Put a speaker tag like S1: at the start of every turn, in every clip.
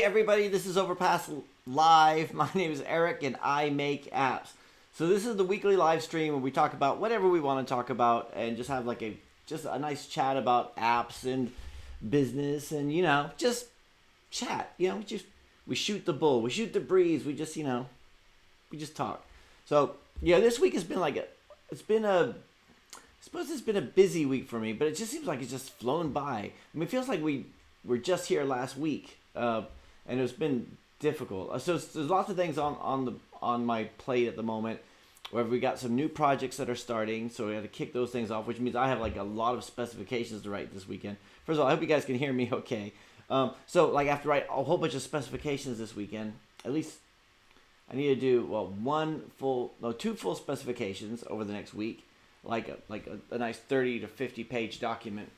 S1: everybody, this is Overpass Live. My name is Eric and I make apps. So this is the weekly live stream where we talk about whatever we want to talk about and just have like a nice chat about apps and business and just chat. We shoot the bull, we shoot the breeze, we just talk. So this week has been I suppose it's been a busy week for me, but it just seems like it's just flown by. I mean, it feels like we were just here last week, and it's been difficult. So there's lots of things on my plate at the moment, where we got some new projects that are starting, so we had to kick those things off, which means I have like a lot of specifications to write this weekend. First of all, I hope you guys can hear me okay. So I have to write a whole bunch of specifications this weekend. At least I need to do two full specifications over the next week, like a nice 30 to 50 page document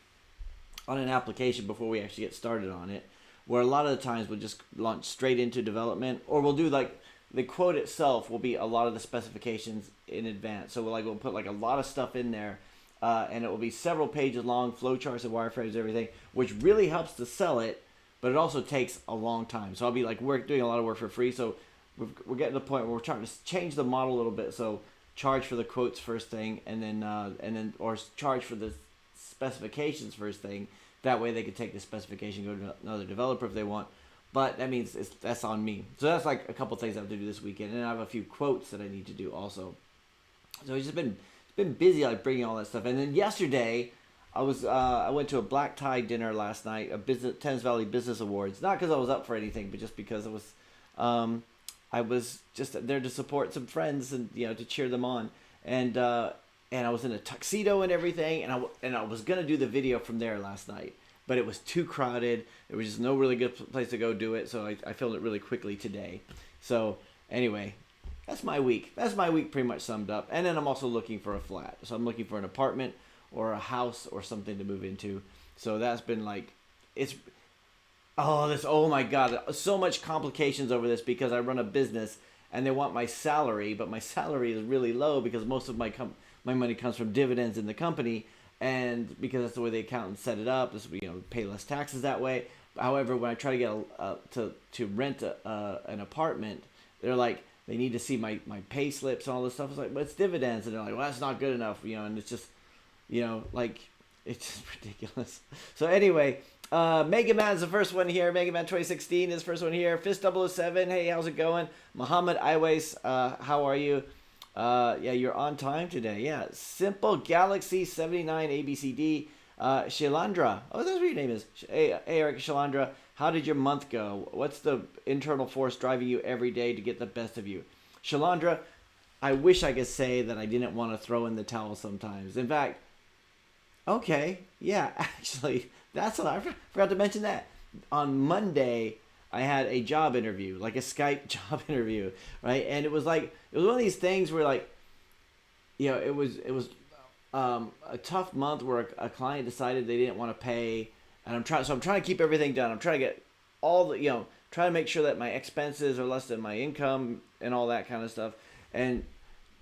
S1: on an application before we actually get started on it, where a lot of the times we'll just launch straight into development, or we'll do the quote itself will be a lot of the specifications in advance. So we'll put a lot of stuff in there, and it will be several pages long, flowcharts and wireframes, everything, which really helps to sell it, but it also takes a long time. So I'll be doing a lot of work for free. So we're getting to the point where we're trying to change the model a little bit. So charge for the quotes first thing, and then charge for the specifications first thing. That way they could take the specification, go to another developer if they want. But that means that's on me. So that's a couple things I have to do this weekend, and I have a few quotes that I need to do also. So it's been busy bringing all that stuff. And then yesterday, I went to a black tie dinner last night, Thames Valley Business Awards. Not because I was up for anything, but just because I was just there to support some friends and to cheer them on. And I was in a tuxedo and everything, and I was gonna do the video from there last night, but it was too crowded. There was just no really good place to go do it, so I filmed it really quickly today. So anyway, that's my week. That's my week pretty much summed up. And then I'm also looking for a flat. So I'm looking for an apartment or a house or something to move into. So that's been oh my God, so much complications over this because I run a business and they want my salary, but my salary is really low because most of my money comes from dividends in the company, and because that's the way the accountants set it up, this pay less taxes that way. However, when I try to get to rent an apartment, they're like, they need to see my pay slips and all this stuff. It's like, but it's dividends, and they're like, well, that's not good enough, and it's just, it's just ridiculous. So anyway, Mega Man's the first one here. Mega Man 2016 is the first one here. Fist 007, hey, how's it going? Muhammad Iwais, how are you? You're on time today. Yeah, Simple Galaxy 79 ABCD. Shilandra. Oh, that's what your name is. Hey, Eric Shilandra. How did your month go? What's the internal force driving you every day to get the best of you? Shilandra, I wish I could say that I didn't want to throw in the towel sometimes. In fact, okay, yeah, actually, that's what I forgot to mention that. On Monday, I had a job interview, like a Skype job interview, right? And it was one of these things where it was a tough month where a client decided they didn't want to pay, and I'm trying to keep everything done. I'm trying to get all the, trying to make sure that my expenses are less than my income and all that kind of stuff. And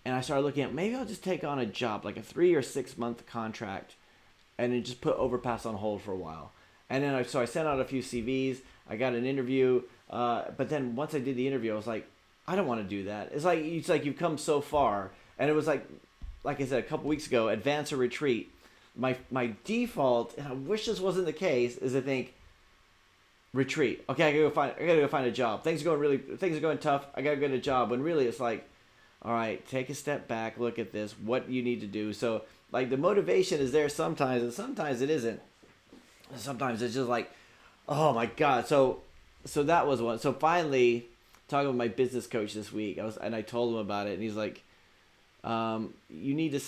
S1: I started looking at, maybe I'll just take on a job, like a 3 or 6 month contract, and then just put Overpass on hold for a while. And then I sent out a few CVs. I got an interview, but then once I did the interview, I was like, I don't want to do that. It's like you've come so far, and it was like I said a couple weeks ago, advance or retreat. My default, and I wish this wasn't the case, is I think retreat. Okay, I gotta go find a job. Things are going tough. I gotta get a job. When really it's like, all right, take a step back, look at this, what you need to do. So the motivation is there sometimes, and sometimes it isn't. Sometimes it's just like, oh my God. So that was one. So finally, talking with my business coach this week, I told him about it, and he's like, you need to.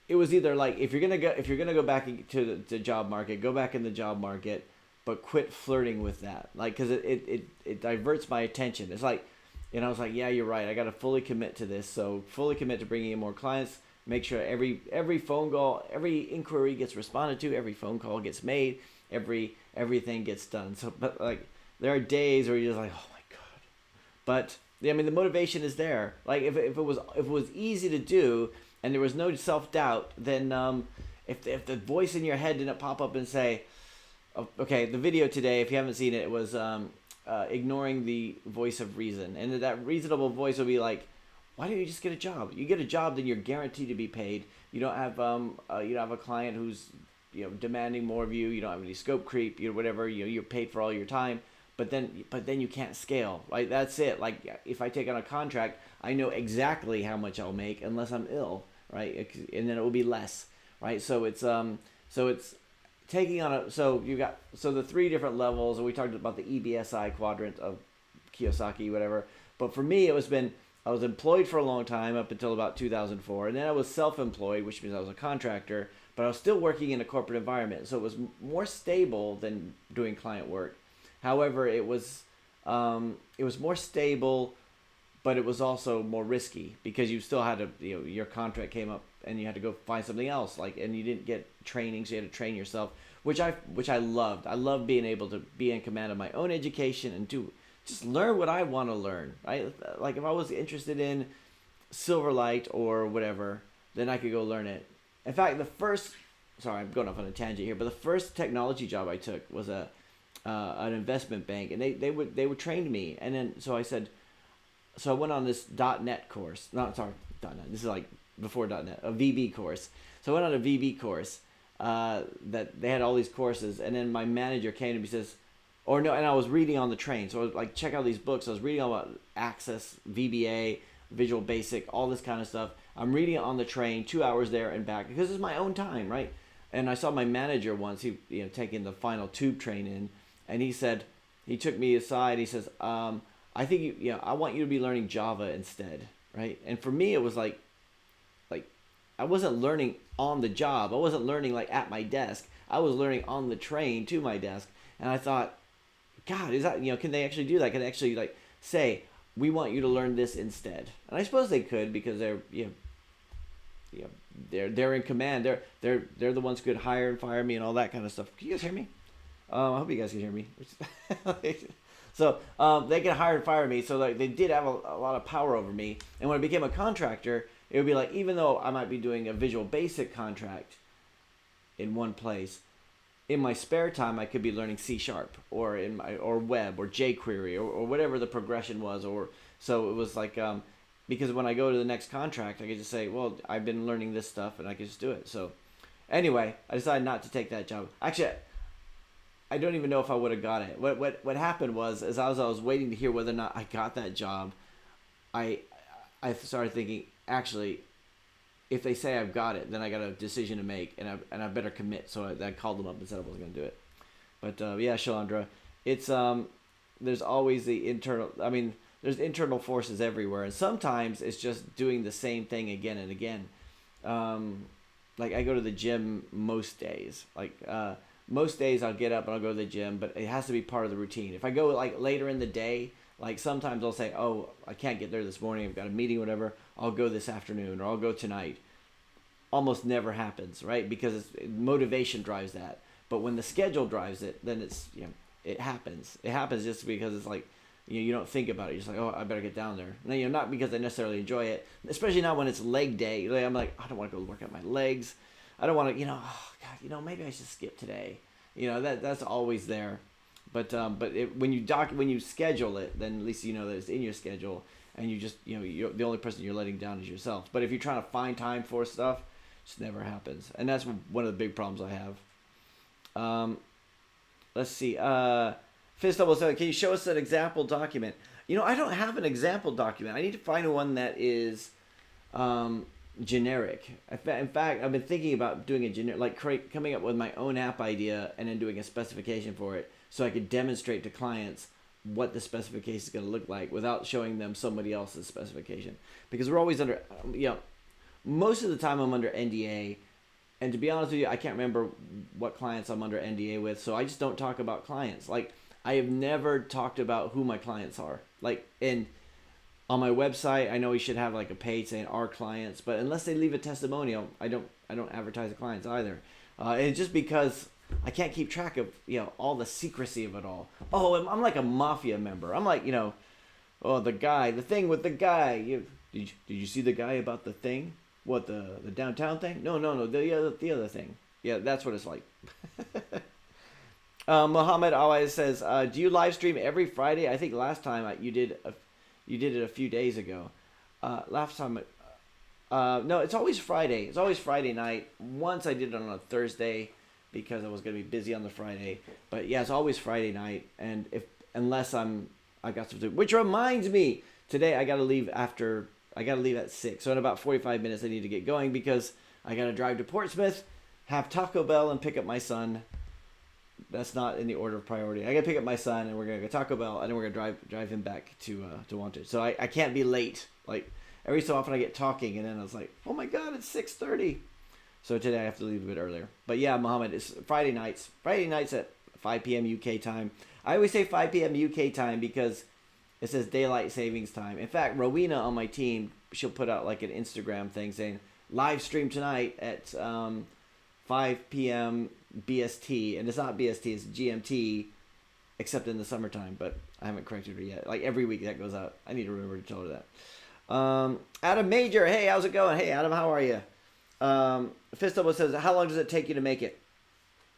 S1: It was either if you're gonna go back into the job market, go back in the job market, but quit flirting with that, because it diverts my attention. It's I was like, yeah, you're right. I got to fully commit to this. So fully commit to bringing in more clients. Make sure every phone call, every inquiry gets responded to, every phone call gets made, everything gets done. So, but there are days where you're just like, oh my God. But I mean, the motivation is there. If it was easy to do and there was no self-doubt, then if the voice in your head didn't pop up and say, okay, the video today, if you haven't seen it, it was ignoring the voice of reason, and that reasonable voice will be like, why don't you just get a job? You get a job, then you're guaranteed to be paid. You don't have a client who's demanding more of you. You don't have any scope creep. Whatever. You're paid for all your time. But then you can't scale. Right? That's it. Like if I take on a contract, I know exactly how much I'll make unless I'm ill. Right? And then it will be less. Right? So it's taking on so the three different levels, and we talked about the EBSI quadrant of Kiyosaki, whatever. But for me, I was employed for a long time up until about 2004, and then I was self-employed, which means I was a contractor, but I was still working in a corporate environment, so it was more stable than doing client work. However, it was more stable, but it was also more risky because you still had to your contract came up and you had to go find something else, and you didn't get training, so you had to train yourself, which I loved. I loved being able to be in command of my own education and just learn what I want to learn. Right? Like if I was interested in Silverlight or whatever, then I could go learn it. In fact, sorry, I'm going off on a tangent here, but the first technology job I took was an investment bank, and they would train me, and then so I went on this .NET course. No, sorry, .NET. This is like before .NET, a VB course. So I went on a VB course that they had all these courses, and then my manager came to me and says, or no, and I was reading on the train. So I was like, check out these books. I was reading all about Access, VBA, Visual Basic, all this kind of stuff. I'm reading it on the train, 2 hours there and back because it's my own time, right? And I saw my manager once, he taking the final tube train in, and he took me aside. He says, I think I want you to be learning Java instead, right? And for me, it was like I wasn't learning on the job. I wasn't learning like at my desk. I was learning on the train to my desk, and I thought, God, is that can they actually do that? Can they actually like say, we want you to learn this instead? And I suppose they could because they're they're in command. They're the ones who could hire and fire me and all that kind of stuff. Can you guys hear me? I hope you guys can hear me. So they could hire and fire me. So like they did have a lot of power over me. And when I became a contractor, it would be like, even though I might be doing a Visual Basic contract in one place, in my spare time I could be learning C# or web or jQuery or whatever the progression was. Or so it was like because when I go to the next contract, I could just say, well, I've been learning this stuff and I could just do it. So anyway, I decided not to take that job. Actually, I don't even know if I would have got it. What happened was, as I was waiting to hear whether or not I got that job, I started thinking, actually, if they say I've got it, then I got a decision to make, and I better commit. So I called them up and said I wasn't going to do it. But yeah, Shalandra, it's there's always the internal. I mean, there's internal forces everywhere, and sometimes it's just doing the same thing again and again. Like I go to the gym most days. Most days I'll get up and I'll go to the gym, but it has to be part of the routine. If I go like later in the day, like sometimes I'll say, oh, I can't get there this morning, I've got a meeting, whatever, I'll go this afternoon or I'll go tonight. Almost never happens, right? Because motivation drives that. But when the schedule drives it, then it happens. It happens just because it's like, you don't think about it. You're just like, oh, I better get down there. And not because I necessarily enjoy it, especially not when it's leg day. I'm like, I don't want to go work out my legs. I don't want to, oh God, maybe I should skip today. That's always there. But when you schedule it, then at least you know that it's in your schedule, and you just you're the only person you're letting down is yourself. But if you're trying to find time for stuff, it just never happens, and that's one of the big problems I have. Let's see. Fist Double said, can you show us an example document? I don't have an example document. I need to find one that is generic. In fact, I've been thinking about doing a generic, coming up with my own app idea and then doing a specification for it, so I could demonstrate to clients what the specification is going to look like without showing them somebody else's specification. Because we're always under, most of the time I'm under NDA, and to be honest with you, I can't remember what clients I'm under NDA with, so I just don't talk about clients. Like, I have never talked about who my clients are. On my website, I know we should have like a page saying our clients, but unless they leave a testimonial, I don't advertise the clients either. And it's just because I can't keep track of all the secrecy of it all. Oh, I'm like a mafia member. I'm like oh, the thing with the guy. Did you see the guy about the thing? What, the downtown thing? No, the other thing. Yeah, that's what it's like. Muhammad always says, "Do you live stream every Friday?" I think last time you did it a few days ago. Last time, no, it's always Friday. It's always Friday night. Once I did it on a Thursday because I was gonna be busy on the Friday. But yeah, it's always Friday night. And if unless I got stuff to do. Which reminds me, today I gotta leave after. I gotta leave at 6. So in about 45 minutes, I need to get going because I gotta drive to Portsmouth, have Taco Bell, and pick up my son. That's not in the order of priority. I gotta pick up my son, and we're gonna go Taco Bell, and then we're gonna drive him back to Wanted. So I can't be late. Like every so often I get talking, and then I was like, oh my god, it's 6:30. So today I have to leave a bit earlier. But yeah, Mohammed, it's Friday nights. Friday nights at 5 p.m. UK time. I always say 5 p.m. UK time because it says daylight savings time. In fact, Rowena on my team, she'll put out like an Instagram thing saying live stream tonight at 5 p.m. BST, and it's not BST, it's GMT, except in the summertime. But I haven't corrected her yet. Like every week that goes out. I need to remember to tell her that. Adam Major, hey, how's it going? Hey, Adam, how are you? Fistable says, how long does it take you to make it?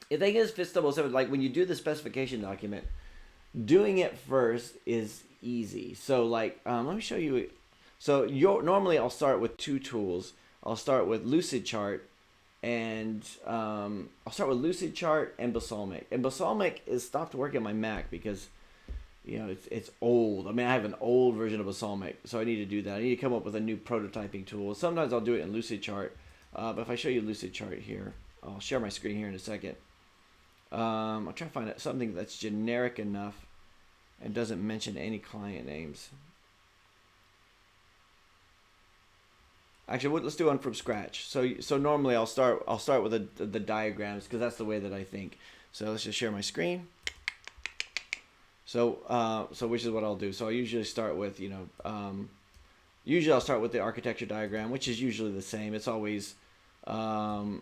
S1: The thing is, Fistable said, like when you do the specification document, doing it first is easy. So like, let me show you. So normally I'll start with two tools. I'll start with Lucidchart and I'll start with Lucidchart and Balsamic. And Balsamic is stopped working on my Mac because it's old. I mean, I have an old version of Balsamic, so I need to do that. I need to come up with a new prototyping tool. Sometimes I'll do it in Lucidchart, but if I show you Lucidchart here, I'll share my screen here in a second. I'll try to find something that's generic enough and doesn't mention any client names. Actually, let's do one from scratch. So normally I'll start with the diagrams because that's the way that I think. So let's just share my screen. So which is what I'll do. So I usually start with usually I'll start with the architecture diagram, which is usually the same. It's always database.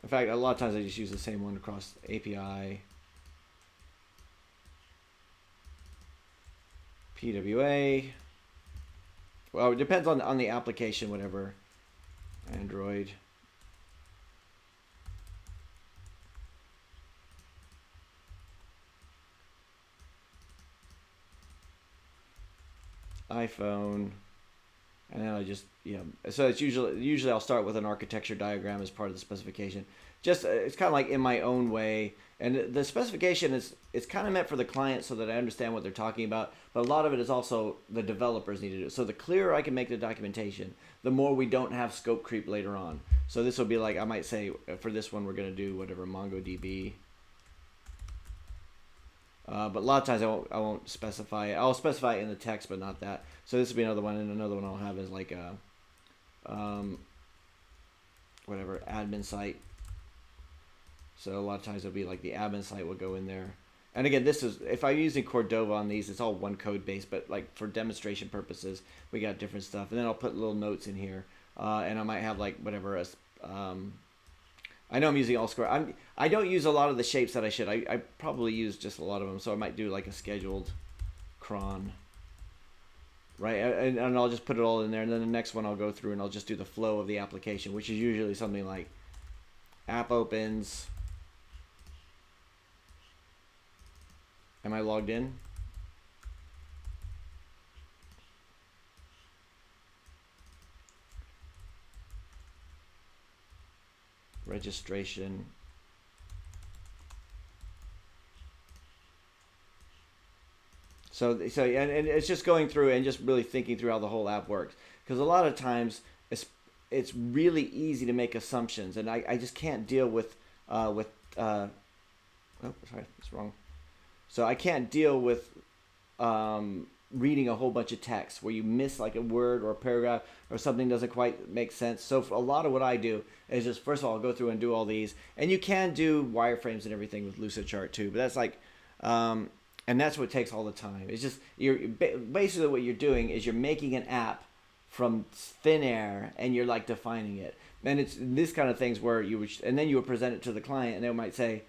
S1: In fact, a lot of times I just use the same one across API. PWA. Well, it depends on the application, whatever. Android. iPhone. And then I just, so it's usually I'll start with an architecture diagram as part of the specification. Just, it's kind of like in my own way. And the specification it's kind of meant for the client so that I understand what they're talking about. But a lot of it is also the developers need to do. So the clearer I can make the documentation, the more we don't have scope creep later on. So this will be like, I might say, for this one, we're going to do whatever, MongoDB. But a lot of times I won't specify it. I'll specify it in the text, but not that. So this will be another one, and another one I'll have is like a, whatever, admin site. So a lot of times it'll be like the admin site will go in there. And again, this is, if I'm using Cordova on these, it's all one code base, but like for demonstration purposes, we got different stuff. And then I'll put little notes in here. And I might have like whatever, I know I'm using all square. I don't use a lot of the shapes that I should. I probably use just a lot of them. So I might do like a scheduled cron. Right, and I'll just put it all in there. And then the next one I'll go through and I'll just do the flow of the application, which is usually something like app opens. Am I logged in? Registration. So and it's just going through and just really thinking through how the whole app works. Because a lot of times it's really easy to make assumptions, and I just can't deal with oh, sorry, it's wrong. So I can't deal with reading a whole bunch of text where you miss like a word or a paragraph or something doesn't quite make sense. So for a lot of what I do is just, first of all, I'll go through and do all these. And you can do wireframes and everything with Lucidchart too, but that's like, and that's what takes all the time. It's just, basically what you're doing is you're making an app from thin air and you're like defining it. And it's this kind of things where and then you would present it to the client and they might say,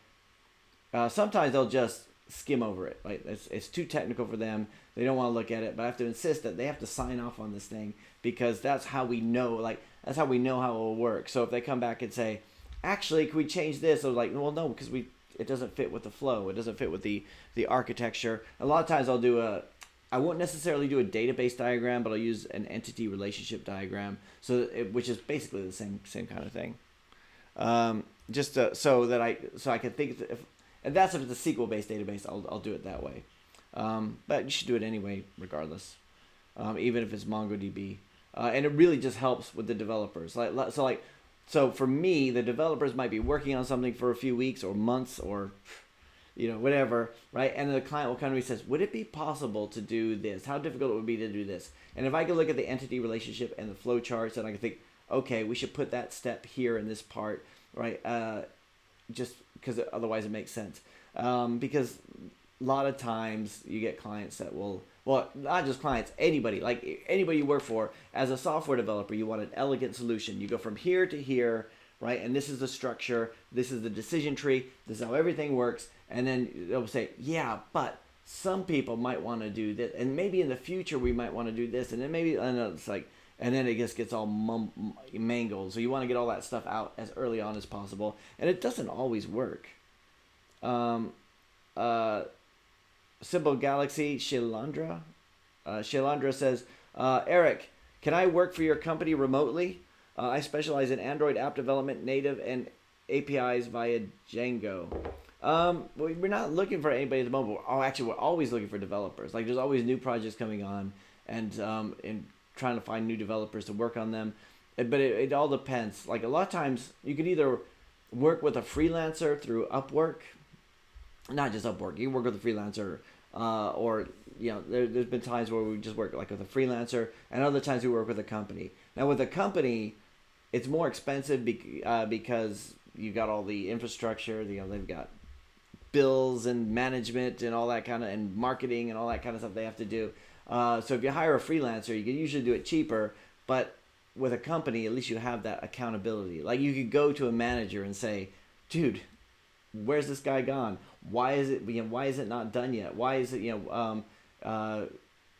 S1: sometimes they'll just skim over it. Like it's too technical for them. They don't want to look at it, but I have to insist that they have to sign off on this thing because that's how we know. Like that's how we know how it will work. So if they come back and say, actually, can we change this? I was like, well, no, because it doesn't fit with the flow. It doesn't fit with the architecture. A lot of times I won't necessarily do a database diagram, but I'll use an entity relationship diagram, which is basically the same kind of thing. Just so I can think and that's if it's a SQL based database, I'll do it that way. But you should do it anyway, regardless, even if it's MongoDB. And it really just helps with the developers. So for me, the developers might be working on something for a few weeks or months or, whatever, right? And then the client will come to me and says, would it be possible to do this? How difficult it would be to do this? And if I can look at the entity relationship and the flow charts, and I can think, okay, we should put that step here in this part, right? Just because otherwise it makes sense. Because a lot of times you get clients that will, well, not just clients, anybody you work for, as a software developer, you want an elegant solution. You go from here to here, right? And this is the structure, this is the decision tree, this is how everything works. And then they'll say, yeah, but some people might want to do this, and maybe in the future we might want to do this, and then maybe, and it's like, and then it just gets all mangled. So you want to get all that stuff out as early on as possible, and it doesn't always work. Simple Galaxy Shilandra says, Eric, can I work for your company remotely? I specialize in Android app development, native, and APIs via Django. We're not looking for anybody at the moment. We're always looking for developers. Like, there's always new projects coming on, and trying to find new developers to work on them. But it all depends. Like, a lot of times you can either work with a freelancer through Upwork, not just Upwork. You can work with a freelancer, or there's been times where we just work like with a freelancer, and other times we work with a company. Now with a company, it's more expensive because you got all the infrastructure. They've got bills and management and all that kind of, and marketing and all that kind of stuff they have to do. So if you hire a freelancer, you can usually do it cheaper, but with a company, at least you have that accountability. Like, you could go to a manager and say, dude, where's this guy gone? Why is it not done yet? Why is it,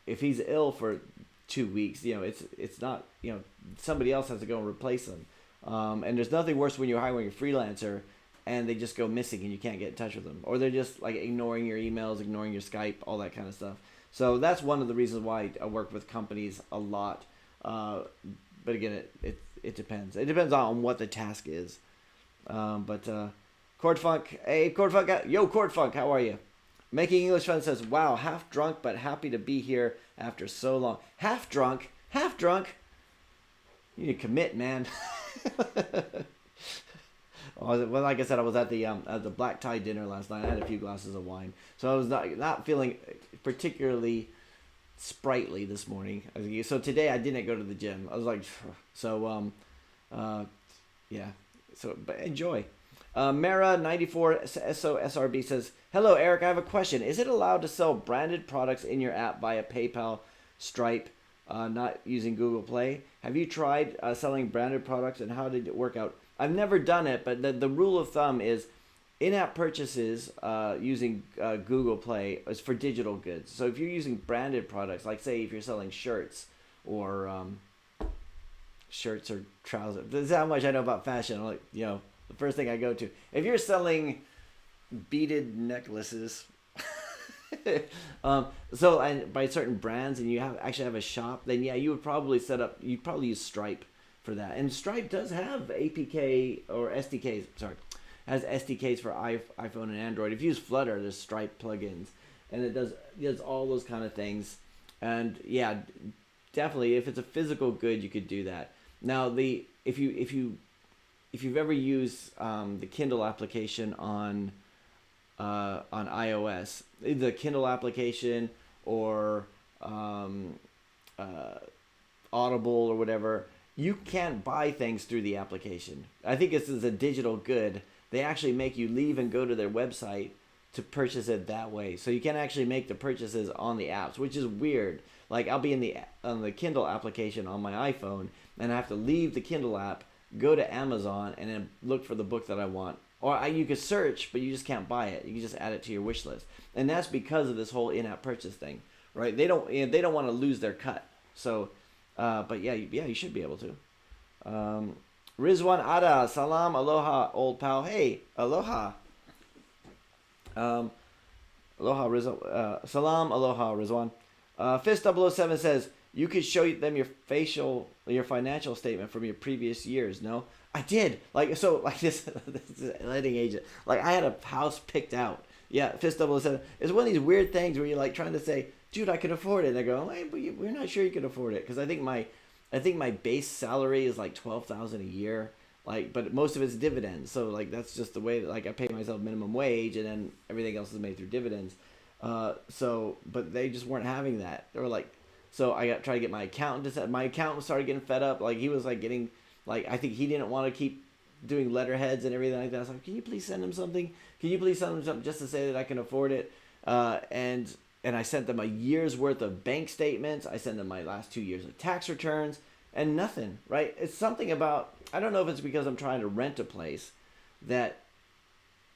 S1: if he's ill for 2 weeks, it's not, somebody else has to go and replace him. And there's nothing worse when you're hiring a freelancer and they just go missing and you can't get in touch with them, or they're just like ignoring your emails, ignoring your Skype, all that kind of stuff. So that's one of the reasons why I work with companies a lot. But again, it depends. It depends on what the task is. Cordfunk, hey Cordfunk, yo Cordfunk, how are you? Making English Fun says, wow, half drunk but happy to be here after so long. Half drunk? You need to commit, man. Well, like I said, I was at the black tie dinner last night. I had a few glasses of wine, so I was not feeling particularly sprightly this morning. So today I didn't go to the gym. I was like, yeah. So, but enjoy. Mara94 SRB says, hello, Eric, I have a question. Is it allowed to sell branded products in your app via PayPal, Stripe, not using Google Play? Have you tried selling branded products, and how did it work out? I've never done it, but the rule of thumb is in-app purchases using Google Play is for digital goods. So if you're using branded products, like say if you're selling shirts or trousers, this is how much I know about fashion. I'm like, the first thing I go to. If you're selling beaded necklaces, and by certain brands, and you actually have a shop, then yeah, you'd probably use Stripe for that. And Stripe does have APK or SDKs. Has SDKs for iPhone and Android. If you use Flutter, there's Stripe plugins, and it does all those kind of things. And yeah, definitely, if it's a physical good, you could do that. Now, if you've ever used the Kindle application on iOS, the Kindle application or Audible or whatever, you can't buy things through the application. I think this is a digital good. They actually make you leave and go to their website to purchase it that way. So you can actually make the purchases on the apps, which is weird. Like, I'll be on the Kindle application on my iPhone, and I have to leave the Kindle app, go to Amazon, and then look for the book that I want. Or you could search, but you just can't buy it. You can just add it to your wish list, and that's because of this whole in-app purchase thing, right? They don't want to lose their cut. So, but yeah, you should be able to. Rizwan Ada, salam, aloha, old pal. Hey, aloha. Um, aloha, Rizwan. Salam, aloha, Rizwan. Fist 007 says, you could show them your financial statement from your previous years. No, I did. Like, so, like this is a letting agent. Like, I had a house picked out. Yeah, Fist 007. It's one of these weird things where you're like trying to say, dude, I can afford it. And they go, hey, but we're not sure you can afford it. Because I think my base salary is like 12,000 a year. Like, but most of it's dividends. So like, that's just the way that, like, I pay myself minimum wage and then everything else is made through dividends. But they just weren't having that. They were like, so I got try to get my accountant to set. My accountant started getting fed up. Like, he was like getting, like, I think he didn't want to keep doing letterheads and everything like that. I was like, can you please send him something? Can you please send him something just to say that I can afford it? And I sent them a year's worth of bank statements. I sent them my last 2 years of tax returns and nothing, right? It's something about, I don't know if it's because I'm trying to rent a place that,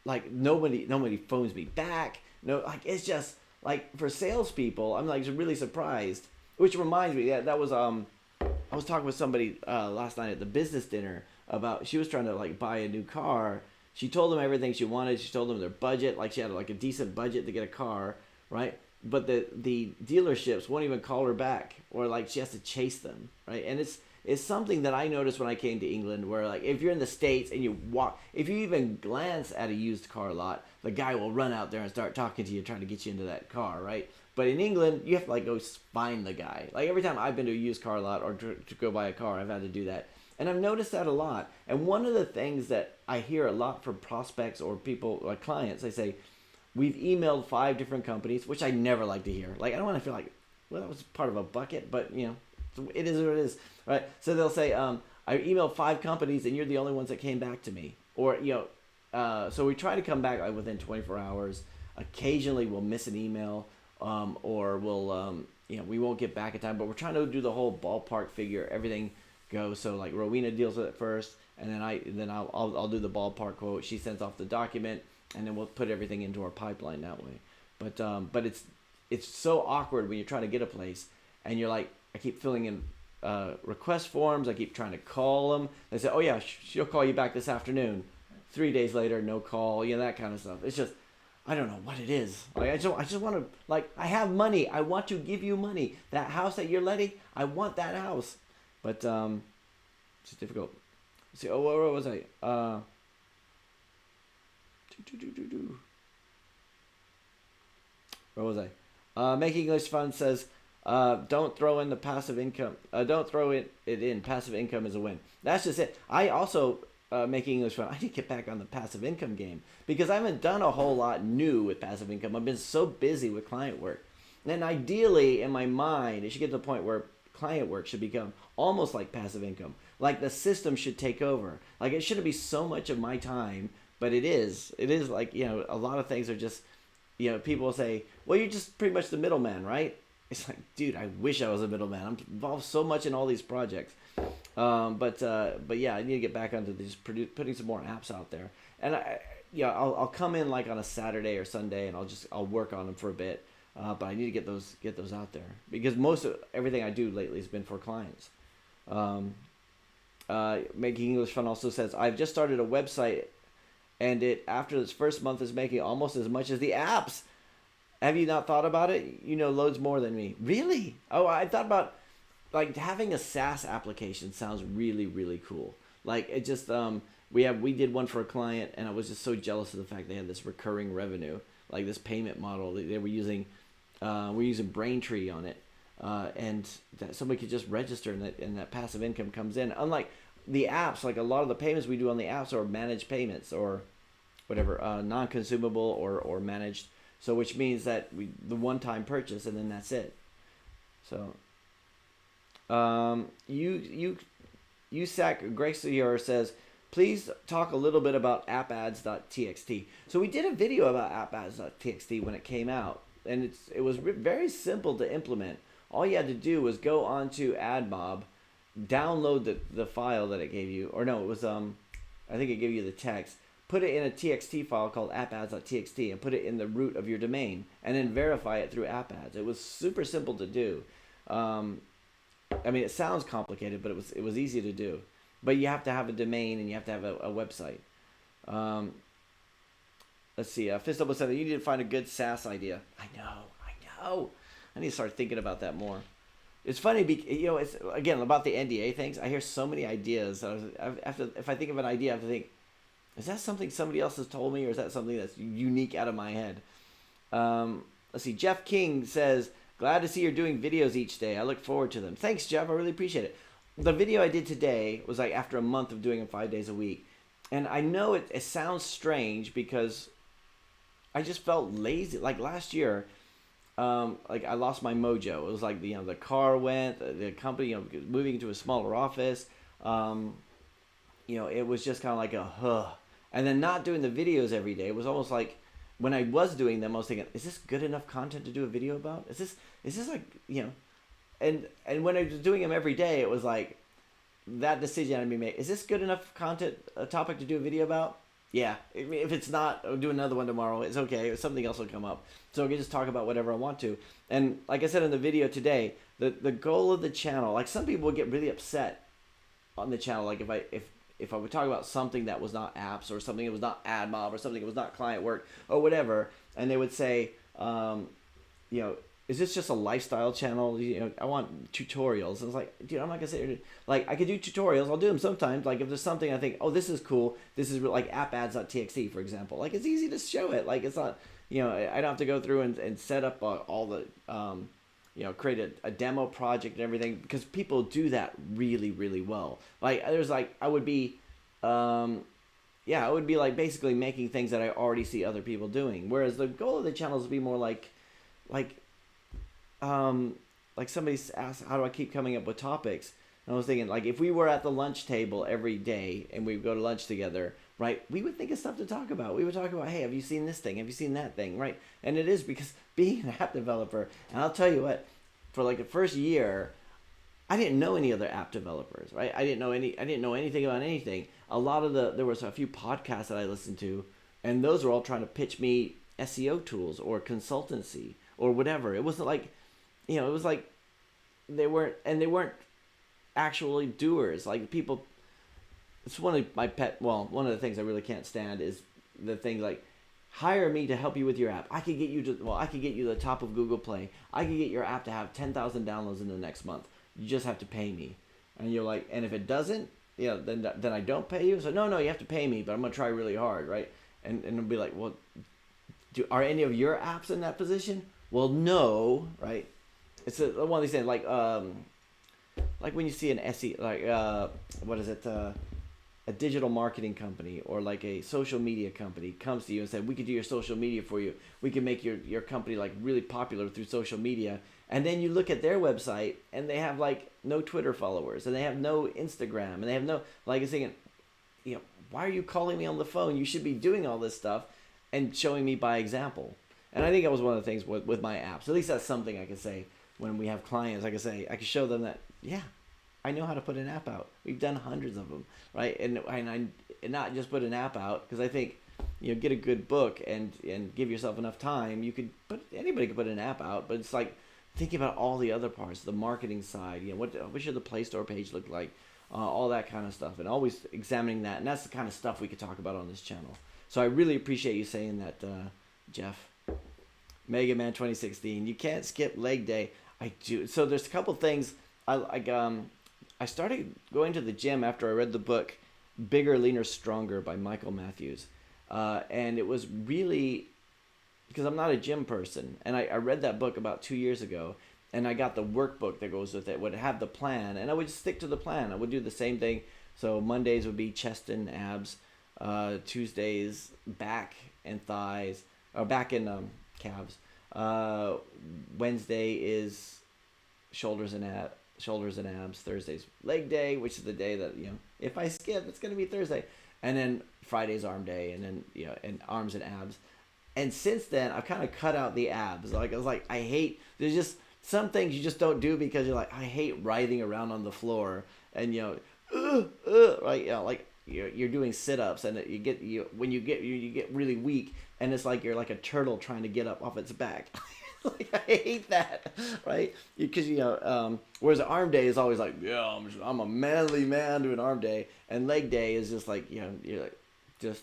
S1: like, nobody phones me back. No, like, it's just, like, for salespeople, I'm like really surprised. Which reminds me, yeah, that was, I was talking with somebody last night at the business dinner about, she was trying to, like, buy a new car. She told them everything she wanted. She told them their budget, like she had like a decent budget to get a car, right? But the dealerships won't even call her back, or like she has to chase them, right? And it's something that I noticed when I came to England, where like if you're in the States and you walk, if you even glance at a used car lot, the guy will run out there and start talking to you, trying to get you into that car, right? But in England, you have to like go find the guy. Like every time I've been to a used car lot or to go buy a car, I've had to do that. And I've noticed that a lot. And one of the things that I hear a lot from prospects or people, like clients, they say, we've emailed 5 different companies, which I never like to hear. Like, I don't want to feel like, well, that was part of a bucket, but, you know, it is what it is, right? So they'll say, I emailed 5 companies and you're the only ones that came back to me. Or, you know, so we try to come back like within 24 hours. Occasionally we'll miss an email, or we'll, you know, we won't get back in time, but we're trying to do the whole ballpark figure, everything goes. So like Rowena deals with it first, and then I'll do the ballpark quote. She sends off the document, and then we'll put everything into our pipeline that way. But it's so awkward when you're trying to get a place, and you're like, I keep filling in request forms. I keep trying to call them. They say, oh yeah, she'll call you back this afternoon. 3 days later, no call. You know, that kind of stuff. It's just, I don't know what it is. Like I just want to, like, I have money. I want to give you money. That house that you're letting, I want that house. But it's difficult. See, oh, where was I? Where was I? Making English Fun says, don't throw in the passive income. Don't throw it in. Passive income is a win. That's just it. I also, Making English Fun, I need to get back on the passive income game because I haven't done a whole lot new with passive income. I've been so busy with client work. And ideally, in my mind, it should get to the point where client work should become almost like passive income. Like the system should take over. Like it shouldn't be so much of my time, but it is. It is like, you know, a lot of things are just, you know, people say, well, you're just pretty much the middleman, right? It's like, dude, I wish I was a middleman. I'm involved so much in all these projects. But yeah, I need to get back onto just putting some more apps out there. And I'll come in like on a Saturday or Sunday, and I'll work on them for a bit. But I need to get those out there because most of everything I do lately has been for clients. Making English Fun also says, I've just started a website, and it after this first month is making almost as much as the apps. Have you not thought about it? You know loads more than me. Really? Oh, I thought about like having a SaaS application sounds really, really cool. Like it just we did one for a client, and I was just so jealous of the fact they had this recurring revenue, like this payment model. They were using we're using Braintree on it, and that somebody could just register and that passive income comes in. Unlike the apps, like a lot of the payments we do on the apps are managed payments or whatever, non-consumable or managed. So which means that the one-time purchase and then that's it. So USAC Grexior says, please talk a little bit about appads.txt. So we did a video about appads.txt when it came out, and it was very simple to implement. All you had to do was go onto AdMob, download the file that it gave you, or no, it was I think it gave you the text. Put it in a TXT file called appads.txt and put it in the root of your domain, and then verify it through appads. It was super simple to do. I mean, it sounds complicated, but it was easy to do. but you have to have a domain and you have to have a website. Let's see. Fist said you need to find a good SaaS idea. I know. I need to start thinking about that more. It's funny, it's again about the NDA things. I hear so many ideas. If I think of an idea, I have to think, is that something somebody else has told me, or is that something that's unique out of my head? Let's see. Jeff King says, glad to see you're doing videos each day. I look forward to them. Thanks, Jeff. I really appreciate it. The video I did today was like after a month of doing them 5 days a week. And I know it sounds strange because I just felt lazy. Like last year, like I lost my mojo. It was like the car went, the company moving into a smaller office. It was just kind of like and then not doing the videos every day. It was almost like when I was doing them, I was thinking, is this good enough content to do a video about? Is this like and when I was doing them every day, it was like that decision had to be made. Is this good enough content, a topic to do a video about? Yeah, if it's not, I'll do another one tomorrow. It's okay. Something else will come up. So I can just talk about whatever I want to. And like I said in the video today, the goal of the channel, like some people would get really upset on the channel. Like if I would talk about something that was not apps or something that was not ad mob or something that was not client work or whatever, and they would say, is this just a lifestyle channel? I want tutorials. And it's like, dude, I'm not gonna say like I could do tutorials. I'll do them sometimes. Like if there's something I think, oh, this is cool. This is like appads.txt, for example. Like it's easy to show it. Like it's not, I don't have to go through and set up all the, create a demo project and everything, because people do that really, really well. Like I would be like basically making things that I already see other people doing. Whereas the goal of the channel is to be more like somebody asked, how do I keep coming up with topics? And I was thinking, like, if we were at the lunch table every day and we would go to lunch together, right, we would think of stuff to talk about. We would talk about, hey, have you seen this thing? Have you seen that thing, right? And it is because being an app developer, and I'll tell you what, for like the first year, I didn't know any other app developers, right? I didn't know anything about anything. There was a few podcasts that I listened to, and those were all trying to pitch me SEO tools or consultancy or whatever. It wasn't like, it was like they weren't actually doers. Like people, it's one of the things I really can't stand is the thing like, hire me to help you with your app. I could get you to the top of Google Play. I could get your app to have 10,000 downloads in the next month. You just have to pay me. And you're like, and if it doesn't, then I don't pay you. So no, you have to pay me, but I'm gonna try really hard, right? And it'll be like, well, are any of your apps in that position? Well, no, right? It's one of these things like when you see an SE, like a digital marketing company or like a social media company comes to you and said, we could do your social media for you. We can make your company like really popular through social media. And then you look at their website and they have like no Twitter followers and they have no Instagram and they have no, like I'm saying, why are you calling me on the phone? You should be doing all this stuff and showing me by example. And I think that was one of the things with my apps. At least that's something I can say when we have clients. I can show them that, yeah, I know how to put an app out. We've done hundreds of them, right? And not just put an app out, because I think, get a good book and give yourself enough time. Anybody could put an app out, but it's like thinking about all the other parts, the marketing side. What should the Play Store page look like? All that kind of stuff, and always examining that. And that's the kind of stuff we could talk about on this channel. So I really appreciate you saying that, Jeff. Mega Man 2016. You can't skip leg day. I do. So there's a couple things. I started going to the gym after I read the book Bigger, Leaner, Stronger by Michael Matthews. And it was really because I'm not a gym person. And I read that book about 2 years ago. And I got the workbook that goes with it. Would have the plan. And I would stick to the plan. I would do the same thing. So Mondays would be chest and abs. Tuesdays, back and thighs. Or back and calves. Wednesday is shoulders and abs. Thursday's leg day, which is the day that if I skip, it's gonna be Thursday. And then Friday's arm day, and then and arms and abs. And since then, I've kind of cut out the abs. Like I was like, I hate. There's just some things you just don't do because you're like, I hate writhing around on the floor and right, like. You're doing sit-ups and you get really weak and it's like you're like a turtle trying to get up off its back. Like, I hate that, right? Because whereas arm day is always like, yeah, I'm a manly man doing arm day, and leg day is just like, you're like, just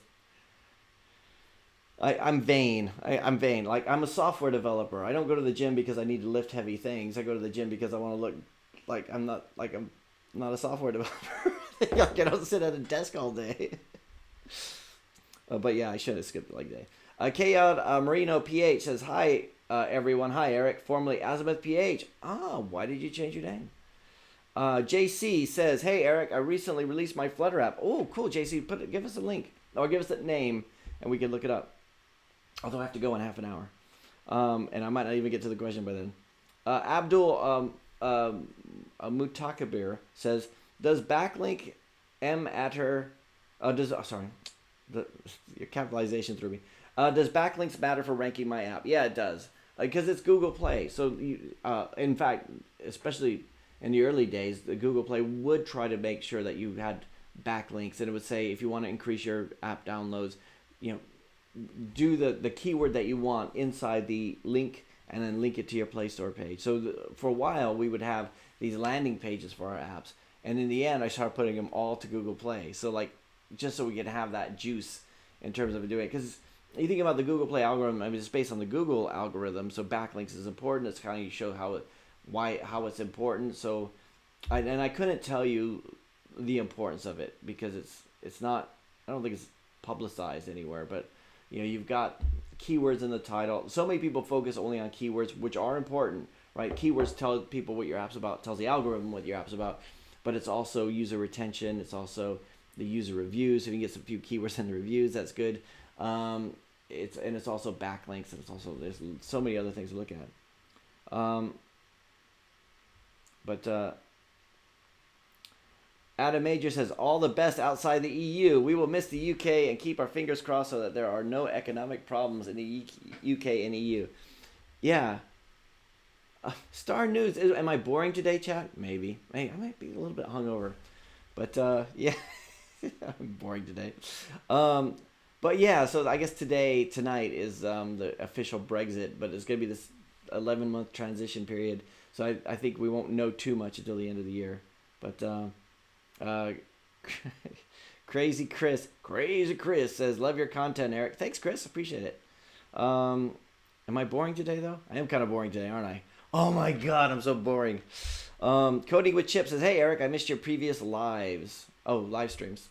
S1: I'm vain. I'm vain. Like, I'm a software developer. I don't go to the gym because I need to lift heavy things. I go to the gym because I want to look like I'm not a software developer. Like, I don't sit at a desk all day. But yeah, I should have skipped the leg day. K out Marino PH says, hi, everyone. Hi, Eric, formerly Azimuth PH. Why did you change your name? JC says, hey, Eric, I recently released my Flutter app. Oh, cool, JC. Give us a link. Or give us that name, and we can look it up. Although I have to go in half an hour. And I might not even get to the question by then. Abdul Mutakabir says, does backlink matter? Your capitalization threw me. Does backlinks matter for ranking my app? Yeah, it does. Because it's Google Play. So, in fact, especially in the early days, the Google Play would try to make sure that you had backlinks. And it would say, if you want to increase your app downloads, do the keyword that you want inside the link and then link it to your Play Store page. So for a while, we would have these landing pages for our apps. And in the end, I started putting them all to Google Play. So just so we could have that juice in terms of doing it. Because you think about the Google Play algorithm, I mean, it's based on the Google algorithm. So backlinks is important. It's kind of, you show how it's important. So, I couldn't tell you the importance of it because it's not, I don't think it's publicized anywhere, but you've got keywords in the title. So many people focus only on keywords, which are important, right? Keywords tell people what your app's about, tells the algorithm what your app's about, but it's also user retention. It's also the user reviews. If you can get some few keywords in the reviews, that's good. It's also backlinks, and there's so many other things to look at. But Adam Major says, all the best outside the EU. We will miss the UK and keep our fingers crossed so that there are no economic problems in the UK and EU. Yeah. Star News. Am I boring today, chat? Maybe. Hey, I might be a little bit hungover. But, yeah. I'm boring today. But, yeah, so I guess tonight is the official Brexit, but it's going to be this 11-month transition period. So I think we won't know too much until the end of the year. But... Crazy Chris says, love your content, Eric. Thanks, Chris. Appreciate it. Am I boring today, though? I am kind of boring today, aren't I? Oh my god, I'm so boring. Cody with Chip says, hey, Eric, I missed your previous live streams.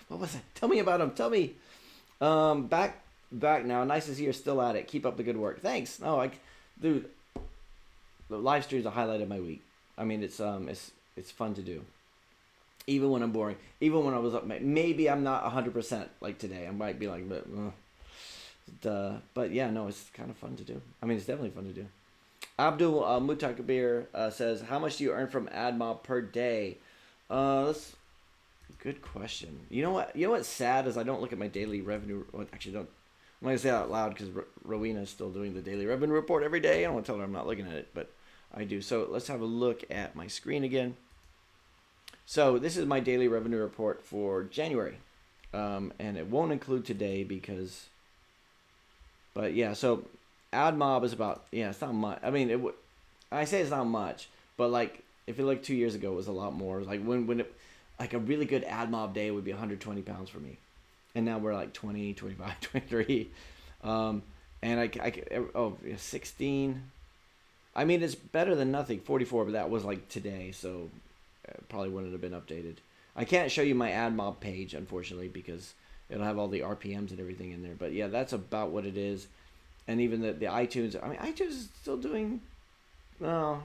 S1: What was it? Tell me about them. Tell me. Back now. Nice to see you're still at it. Keep up the good work. Thanks. Dude, the live streams are the highlight of my week. I mean, it's fun to do. Even when I'm boring. Even when I was up, maybe I'm not 100% like today. I might be like, but yeah, no, it's kind of fun to do. I mean, it's definitely fun to do. Abdul Mutakabir says, how much do you earn from AdMob per day? That's a good question. You know what's sad is I don't look at my daily revenue. Well, actually, don't. I'm not going to say it out loud because Rowena is still doing the daily revenue report every day. I don't want to tell her I'm not looking at it, but I do. So let's have a look at my screen again. So this is my daily revenue report for January. And it won't include today but yeah, so AdMob is about, it's not much. I mean, I say it's not much, but like, if you look 2 years ago, it was a lot more. It was like when like a really good AdMob day would be 120 pounds for me. And now we're like 20, 25, 23. And 16. I mean, it's better than nothing, 44, but that was like today, so it probably wouldn't have been updated. I can't show you my AdMob page, unfortunately, because it'll have all the RPMs and everything in there. But yeah, that's about what it is. And even the iTunes, I mean, iTunes is still doing, well,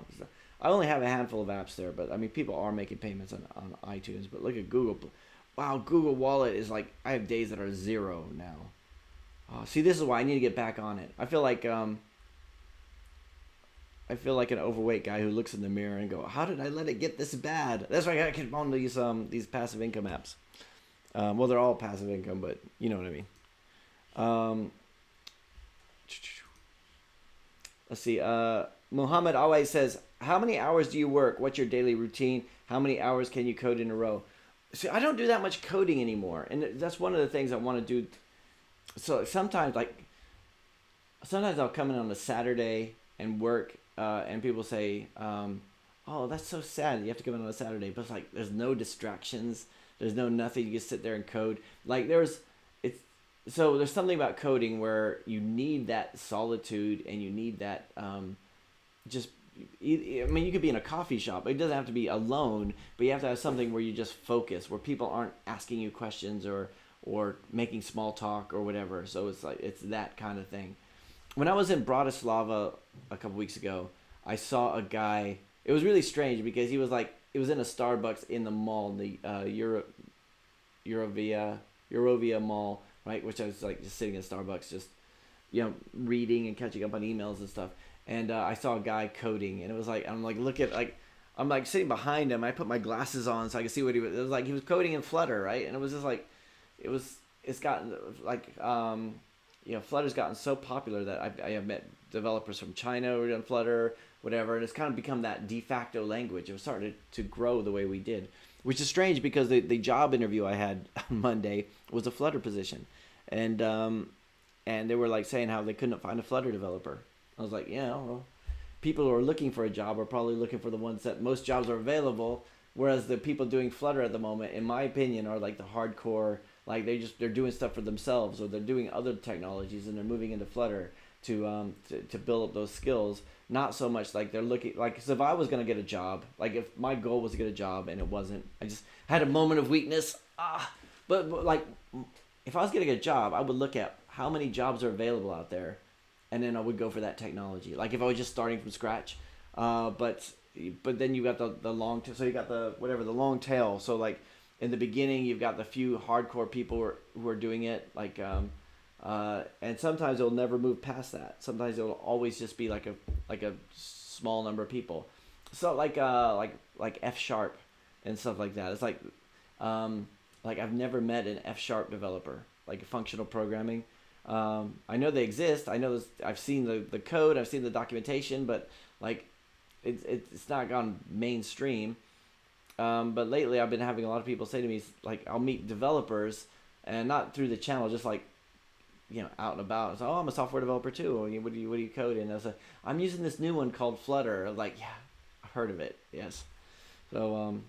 S1: I only have a handful of apps there, but I mean, people are making payments on iTunes. But look at Google. Wow, Google Wallet is like, I have days that are 0 now. See, this is why I need to get back on it. I feel like an overweight guy who looks in the mirror and go, how did I let it get this bad? That's why I got to get on these passive income apps. Well, they're all passive income, but you know what I mean. Let's see. Muhammad always says, how many hours do you work? What's your daily routine? How many hours can you code in a row? See, I don't do that much coding anymore. And that's one of the things I want to do. So sometimes, like, sometimes I'll come in on a Saturday and work, and people say, "Oh, that's so sad. You have to come in on a Saturday." But it's like there's no distractions. There's no nothing. You just sit there and code. Like it's so there's something about coding where you need that solitude and you need that just. I mean, you could be in a coffee shop. It doesn't have to be alone, but you have to have something where you just focus, where people aren't asking you questions or making small talk or whatever. So it's like it's that kind of thing. When I was in Bratislava a couple weeks ago, I saw a guy. It was really strange because he was like, it was in a Starbucks in the mall, in the Eurovia Mall, right? Which I was like just sitting in Starbucks, just reading and catching up on emails and stuff. And I saw a guy coding, and it was like I'm like sitting behind him. I put my glasses on so I could see what he was. It was like he was coding in Flutter, right? And it was just like, it's gotten like Flutter's gotten so popular that I have met developers from China who are doing Flutter, whatever, and it's kind of become that de facto language. It was starting to grow the way we did, which is strange because the job interview I had on Monday was a Flutter position, and they were like saying how they couldn't find a Flutter developer. I was like, yeah, well, people who are looking for a job are probably looking for the ones that most jobs are available, whereas the people doing Flutter at the moment, in my opinion, are like the hardcore, like they're doing stuff for themselves, or they're doing other technologies and they're moving into Flutter to build up those skills. Not so much like they're looking like, cause if I was gonna get a job, like if my goal was to get a job and it wasn't, I just had a moment of weakness. But like if I was getting a job, I would look at how many jobs are available out there, and then I would go for that technology. Like if I was just starting from scratch, but then you got the long tail. So you got the long tail. So like in the beginning, you've got the few hardcore people who are doing it. Like and sometimes it'll never move past that. Sometimes it'll always just be like a small number of people. So like F# and stuff like that. It's like I've never met an F# developer, like functional programming. I know they exist. I know I've seen the code. I've seen the documentation, but like it's not gone mainstream. But lately I've been having a lot of people say to me, like, I'll meet developers, and not through the channel, just like out and about. It's like, oh, I'm a software developer too. What do you code in? I was like, I'm using this new one called Flutter. I was like, yeah, I've heard of it. Yes. So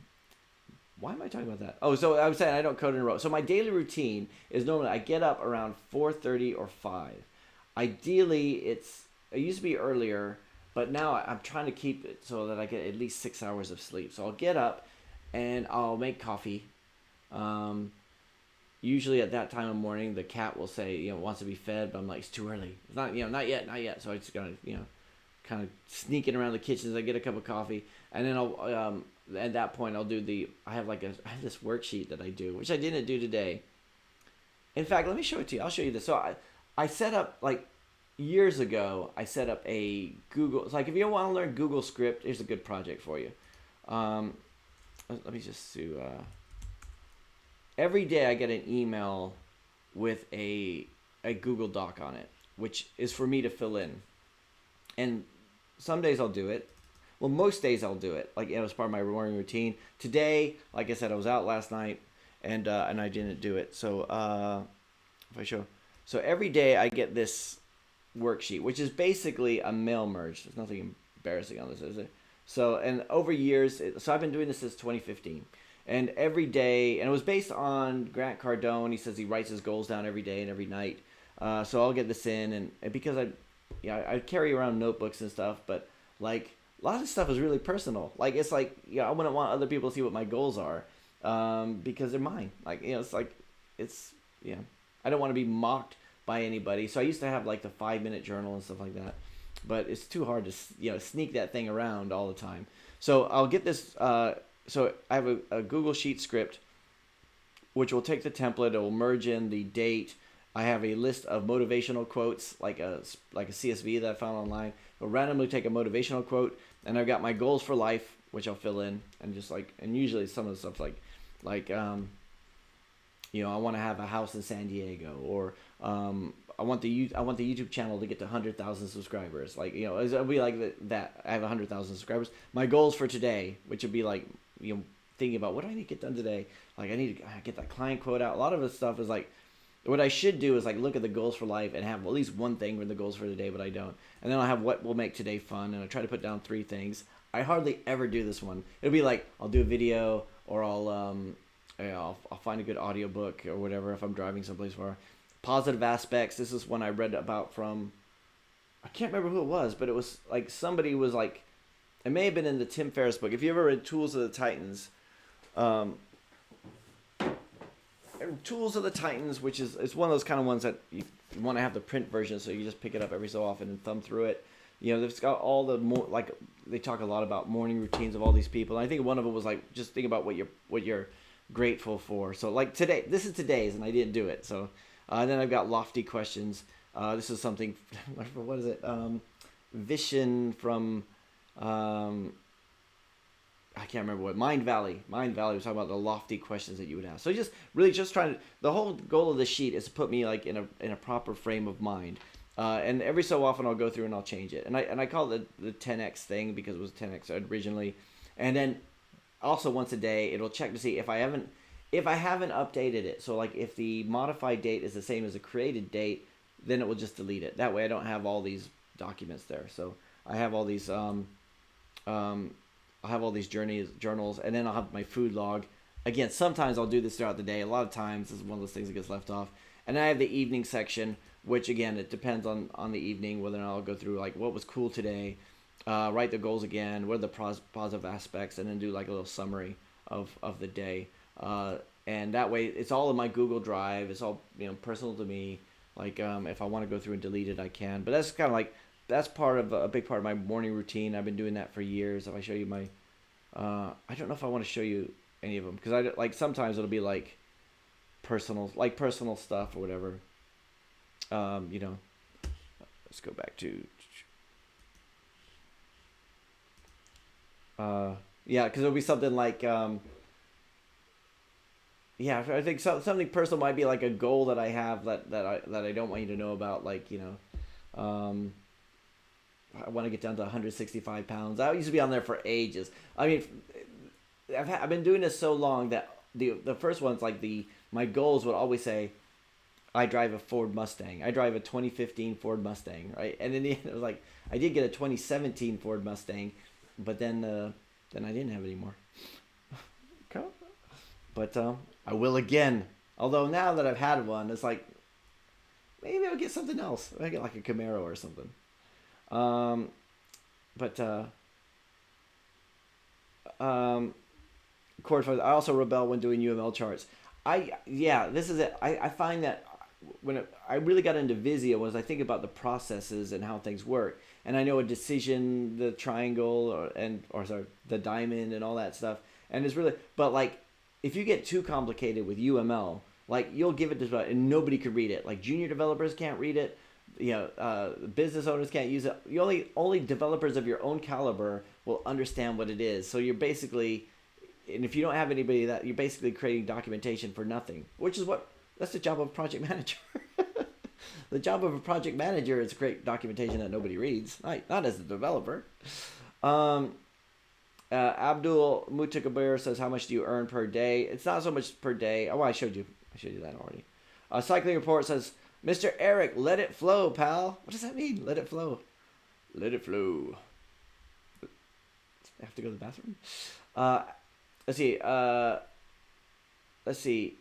S1: why am I talking about that? Oh, so I was saying I don't code in a row. So my daily routine is normally I get up around 4:30 or 5. Ideally, it used to be earlier, but now I'm trying to keep it so that I get at least 6 hours of sleep. So I'll get up and I'll make coffee. Usually at that time of morning, the cat will say, wants to be fed, but I'm like, it's too early. It's not, not yet. So I just gotta, kind of sneaking around the kitchen as I get a cup of coffee, and then I'll at that point I'll do I have this worksheet that I do, which I didn't do today. In fact, let me show it to you. I'll show you this. So I set up, like, years ago, I set up a Google. It's like if you want to learn Google script, here's a good project for you. Let me just do. Every day I get an email with a Google Doc on it, which is for me to fill in. And some days I'll do it. Well, most days I'll do it. Like, as part of my morning routine. Today, like I said, I was out last night, and I didn't do it. So if I show, so every day I get this worksheet, which is basically a mail merge. There's nothing embarrassing on this, is it? So, and over years, so I've been doing this since 2015. And every day, and it was based on Grant Cardone. He says he writes his goals down every day and every night. So I'll get this in, and because I carry around notebooks and stuff, but like a lot of stuff is really personal. Like it's like I wouldn't want other people to see what my goals are, because they're mine. Like it's like I don't want to be mocked by anybody. So I used to have like the 5-minute journal and stuff like that, but it's too hard to sneak that thing around all the time. So I'll get this. So I have a Google Sheet script, which will take the template. It will merge in the date. I have a list of motivational quotes, like a CSV that I found online. I'll randomly take a motivational quote, and I've got my goals for life, which I'll fill in, and and usually some of the stuff like I want to have a house in San Diego, or I want the YouTube channel to get to 100,000 subscribers. Like it'll be like that. I have 100,000 subscribers. My goals for today, which would be like thinking about what do I need to get done today. Like I need to get that client quote out. A lot of this stuff is like. what I should do is like look at the goals for life and have at least one thing in the goals for the day, but I don't. And then I'll have what will make today fun, and I try to put down 3 things. I hardly ever do this one. It'll be like I'll do a video, or I'll find a good audiobook or whatever if I'm driving someplace far. Positive aspects. This is one I read about from, I can't remember who it was, but it was like somebody was like, it may have been in the Tim Ferriss book. If you ever read Tools of the Titans, Tools of the Titans, which is it's one of those kind of ones that you want to have the print version, so you just pick it up every so often and thumb through it. It's got all the more like they talk a lot about morning routines of all these people. And I think one of them was like just think about what you're grateful for. So like today, this is today's, and I didn't do it. So then I've got lofty questions. This is something. What is it? Vision from. I can't remember what. Mind Valley was talking about the lofty questions that you would ask. So just trying to. The whole goal of the sheet is to put me like in a proper frame of mind. And every so often I'll go through and I'll change it. And I call it the 10x thing because it was 10x originally. And then also once a day it'll check to see if I haven't updated it. So like if the modified date is the same as the created date, then it will just delete it. That way I don't have all these documents there. So I have all these I'll have all these journals, and then I'll have my food log. Again, sometimes I'll do this throughout the day. A lot of times this is one of those things that gets left off. And then I have the evening section, which again, it depends on the evening, whether or not I'll go through like what was cool today, write the goals again, what are the positive aspects, and then do like a little summary of the day. And that way it's all in my Google Drive. It's all, personal to me. Like if I want to go through and delete it, I can. But that's kind of like, that's part of a big part of my morning routine. I've been doing that for years. If I show you my, I don't know if I want to show you any of them, because I like sometimes it'll be like personal stuff or whatever. Let's go back to, because it'll be something like, I think something personal might be like a goal that I have that I don't want you to know about, like, I want to get down to 165 pounds. I used to be on there for ages. I mean, I've been doing this so long that the first one's like my goals would always say, I drive a Ford Mustang. I drive a 2015 Ford Mustang, right? And in the end, it was like, I did get a 2017 Ford Mustang, but then I didn't have it anymore. But I will again. Although now that I've had one, it's like, maybe I'll get something else. I get like a Camaro or something. I also rebel when doing UML charts. This is it. I find that I really got into Visio was I think about the processes and how things work. And I know a decision, the triangle, the diamond and all that stuff. And it's really, but like, if you get too complicated with UML, like you'll give it to, and nobody could read it. Like junior developers can't read it. Business owners can't use it. Only developers of your own caliber will understand what it is. So you're basically, and if you don't have anybody that, you're basically creating documentation for nothing, that's the job of a project manager. The job of a project manager is to create documentation that nobody reads, not as a developer. Abdul Mutakabir says, how much do you earn per day? It's not so much per day. Oh, I showed you that already. Cycling Report says, Mr. Eric, let it flow, pal. What does that mean? Let it flow. Let it flow. I have to go to the bathroom. Let's see.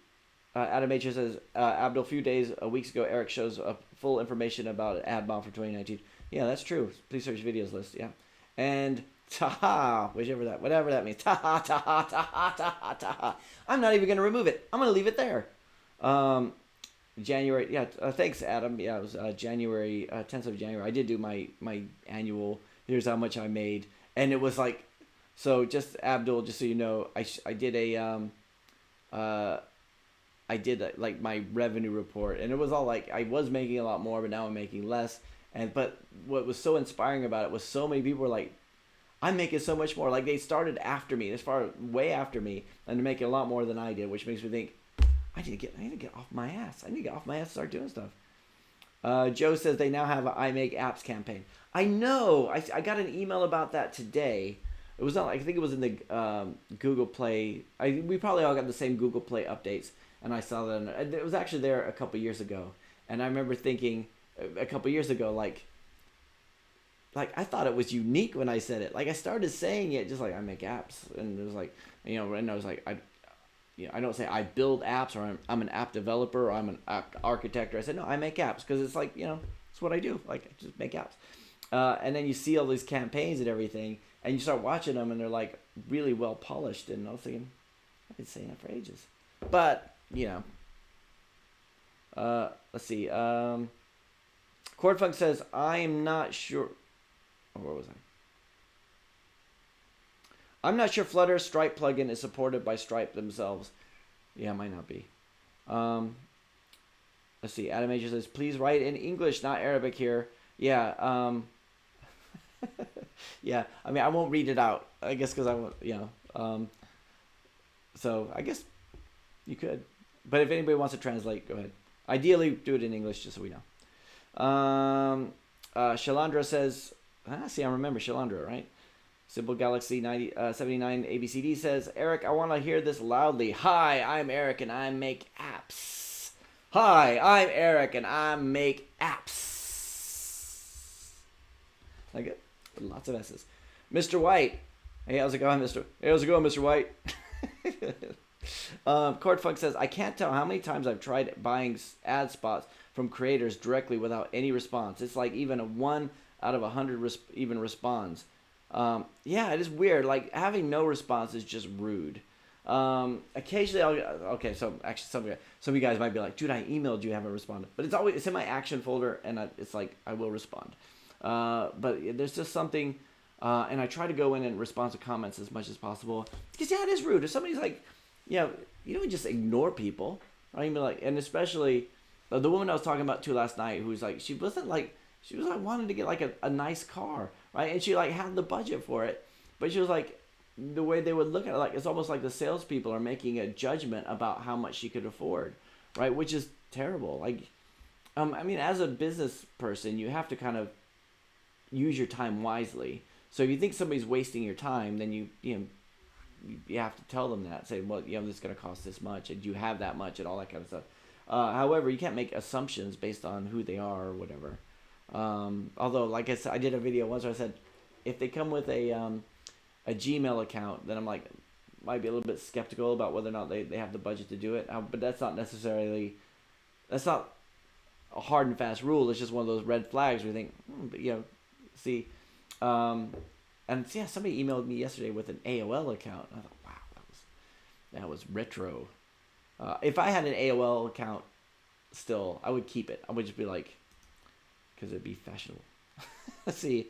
S1: Adam H. says, Abdul, a few weeks ago, Eric shows full information about AdMob for 2019. Yeah, that's true. Please search videos list. Yeah. And taha, whatever that means. Taha, taha, taha, taha, taha. I'm not even going to remove it. I'm going to leave it there. January, thanks, Adam. Yeah, it was January, 10th of January. I did do my annual, here's how much I made. And it was like, so just, Abdul, just so you know, I did like my revenue report, and it was all like, I was making a lot more, but now I'm making less. But what was so inspiring about it was so many people were like, I'm making so much more. Like they started after me, way after me, and they're making a lot more than I did, which makes me think, I need to get off my ass. I need to get off my ass and start doing stuff. Joe says they now have an I Make Apps campaign. I know. I got an email about that today. It was not. I think it was in the Google Play. We probably all got the same Google Play updates. and I saw that, and it was actually there a couple years ago, and I remember thinking a couple years ago, like I thought it was unique when I said it. Like I started saying it just like I make apps, and it was like, and I was like I don't say I build apps, or I'm an app developer, or I'm an app architect. Or I said no, I make apps, because it's like it's what I do. Like I just make apps. And then you see all these campaigns and everything, and you start watching them, and they're like really well polished. And I was thinking, I've been saying that for ages, but let's see. Cordfunk says I'm not sure. Oh, where was I? I'm not sure Flutter Stripe plugin is supported by Stripe themselves. Yeah, it might not be. Let's see. Adam Major says, please write in English, not Arabic here. Yeah. Yeah. I mean, I won't read it out, I guess, because I won't, so I guess you could. But if anybody wants to translate, go ahead. Ideally, do it in English, just so we know. Shalandra says, see, I remember Shalandra, right? Simple Galaxy 79 ABCD says, Eric, I want to hear this loudly. Hi, I'm Eric, and I make apps. Hi, I'm Eric, and I make apps. Like it? Lots of S's. Mr. White. Hey, how's it going, Mr. Hey, how's it going, Mr. White? Cordfunk says, I can't tell how many times I've tried buying ad spots from creators directly without any response. It's like even a 1 out of 100 even responds. Yeah, it is weird. Like having no response is just rude. Occasionally so actually some of you guys might be like, dude, I emailed you, haven't responded. But it's in my action folder, and it's like I will respond. But there's just something, and I try to go in and respond to comments as much as possible, because it is rude. If somebody's like, you don't just ignore people. I mean, like, and especially the woman I was talking about too last night, who's like, she was like wanting to get like a nice car, right? And she like had the budget for it, but she was like, the way they would look at it, like it's almost like the salespeople are making a judgment about how much she could afford, right? Which is terrible. Like, I mean, as a business person, you have to kind of use your time wisely. So if you think somebody's wasting your time, then you have to tell them that. Say, well, this is going to cost this much, and you have that much, and all that kind of stuff. However, you can't make assumptions based on who they are or whatever. Although, like I said, I did a video once where I said, if they come with a Gmail account, then I'm like, might be a little bit skeptical about whether or not they have the budget to do it. But that's not a hard and fast rule. It's just one of those red flags where you think, see, and yeah, somebody emailed me yesterday with an AOL account. I thought, wow, that was retro. If I had an AOL account still, I would keep it. I would just be like, because it'd be fashionable. Let's see.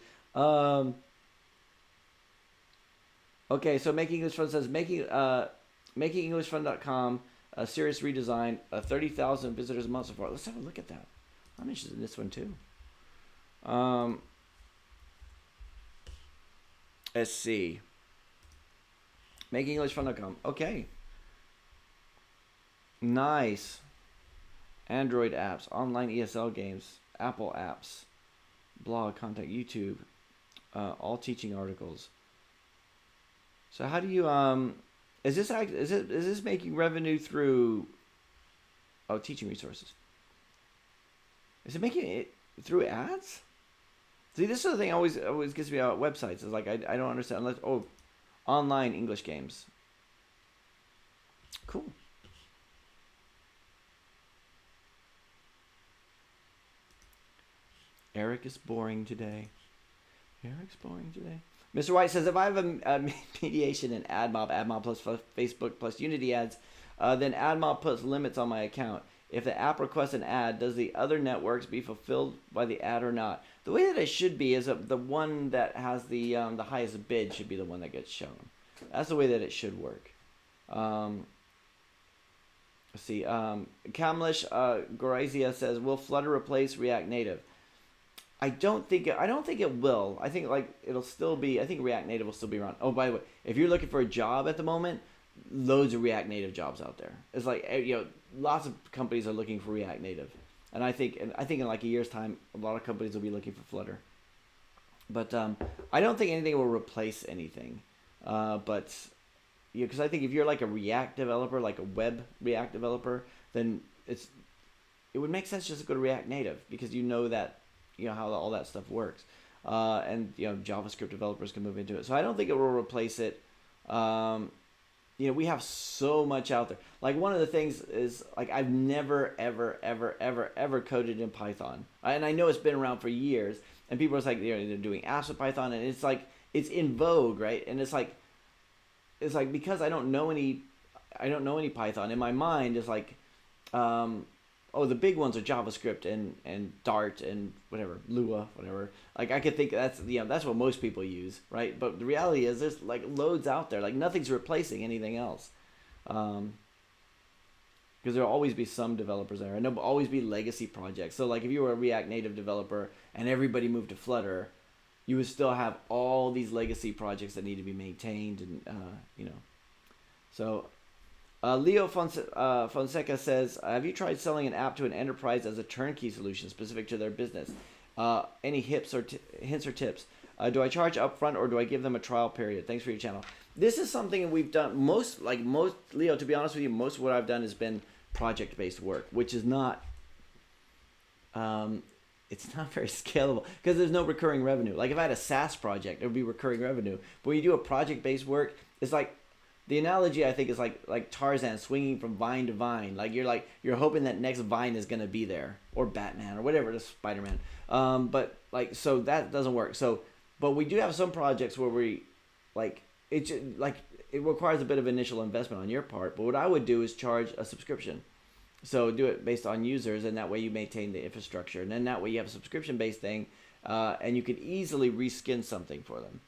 S1: Okay, so Making English Fun says, makingenglishfun.com, a serious redesign, 30,000 visitors a month so far. Let's have a look at that. I'm interested in this one too. Let's see. makingenglishfun.com. Okay. Nice. Android apps, online ESL games, Apple apps, blog, contact, YouTube, all teaching articles. So how do you is this making revenue through teaching resources? Is it making it through ads? See, this is the thing always gets me about websites. Is like I don't understand unless online English games. Cool. Eric is boring today. Eric's boring today. Mr. White says, if I have a mediation in AdMob plus Facebook plus Unity ads, then AdMob puts limits on my account. If the app requests an ad, does the other networks be fulfilled by the ad or not? The way that it should be is the one that has the highest bid should be the one that gets shown. That's the way that it should work. Let's see. Kamlesh Gorizia says, will Flutter replace React Native? I don't think it will. I think it'll still be. I think React Native will still be around. Oh, by the way, if you're looking for a job at the moment, loads of React Native jobs out there. It's like lots of companies are looking for React Native, and I think in like a year's time, a lot of companies will be looking for Flutter. But I don't think anything will replace anything. But because I think if you're like a React developer, like a web React developer, then it would make sense just to go to React Native because you know that how all that stuff works, and JavaScript developers can move into it. So I don't think it will replace it. We have so much out there. Like one of the things is like I've never ever coded in Python, and I know it's been around for years, and people are like they're doing apps with Python, and it's like it's in vogue, right? And it's like because I don't know any Python in my mind. It's like the big ones are JavaScript and Dart and whatever, Lua, whatever. Like I could think that's what most people use, right? But the reality is there's like loads out there. Like nothing's replacing anything else. Because there'll always be some developers there, and there'll always be legacy projects. So like if you were a React Native developer and everybody moved to Flutter, you would still have all these legacy projects that need to be maintained, and So Leo Fonseca says, have you tried selling an app to an enterprise as a turnkey solution specific to their business? Any hints or tips? Do I charge upfront or do I give them a trial period? Thanks for your channel. This is something we've done most, Leo, to be honest with you, most of what I've done has been project-based work, which is not, it's not very scalable because there's no recurring revenue. Like if I had a SaaS project, it would be recurring revenue. But when you do a project-based work, it's like, the analogy I think is like Tarzan swinging from vine to vine. Like you're hoping that next vine is gonna be there, or Batman, or whatever, the Spider-Man. But like so that doesn't work. So, but we do have some projects where we it requires a bit of initial investment on your part. But what I would do is charge a subscription. So do it based on users, and that way you maintain the infrastructure, and then that way you have a subscription-based thing, and you can easily reskin something for them.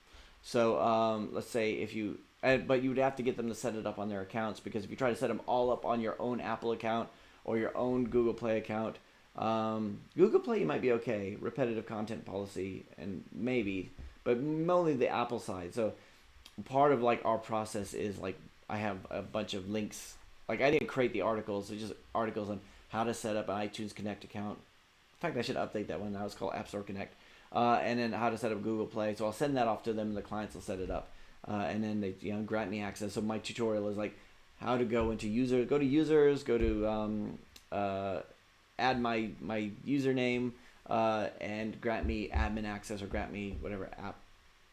S1: So let's say if you. But you would have to get them to set it up on their accounts, because if you try to set them all up on your own Apple account or your own Google Play account, Google Play you might be okay, repetitive content policy, and maybe, but only the Apple side. So part of like our process is like I have a bunch of links. Like I didn't create the articles, it's just articles on how to set up an iTunes Connect account. In fact, I should update that one now. It's called App Store Connect. And then how to set up Google Play. So I'll send that off to them, and the clients will set it up. And then they grant me access. So my tutorial is like how to go into go to users, go to add my username, and grant me admin access, or grant me whatever app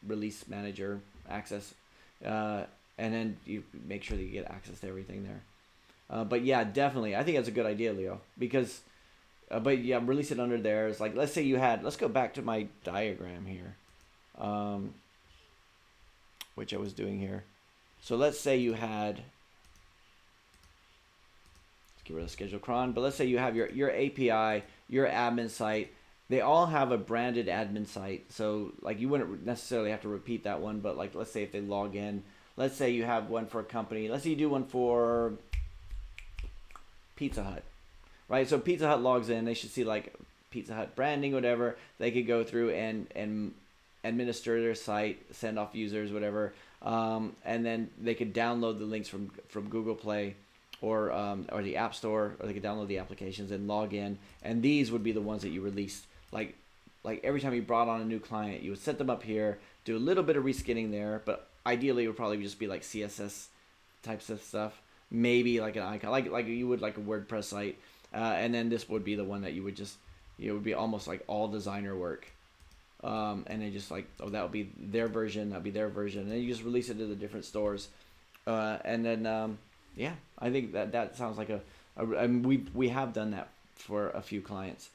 S1: release manager access, and then you make sure that you get access to everything there. But yeah, definitely, I think that's a good idea, Leo, because but yeah, release it under there. It's like, let's say you had, let's go back to my diagram here. Which I was doing here. So let's say you had, let's get rid of schedule cron, but let's say you have your API, your admin site. They all have a branded admin site. So like you wouldn't necessarily have to repeat that one, but like let's say if they log in, let's say you have one for a company. Let's say you do one for Pizza Hut, right? So Pizza Hut logs in, they should see like Pizza Hut branding, whatever. They could go through and administer their site, send off users, whatever, and then they could download the links from Google Play or the App Store, or they could download the applications and log in. And these would be the ones that you released. Like every time you brought on a new client, you would set them up here, do a little bit of reskinning there, but ideally it would probably just be like CSS types of stuff, maybe like an icon, like you would like a WordPress site, and then this would be the one that you would just, it would be almost like all designer work. And then just like, that would be their version, that'd be their version, and then you just release it to the different stores, and then yeah, I think that sounds like I mean, we have done that for a few clients,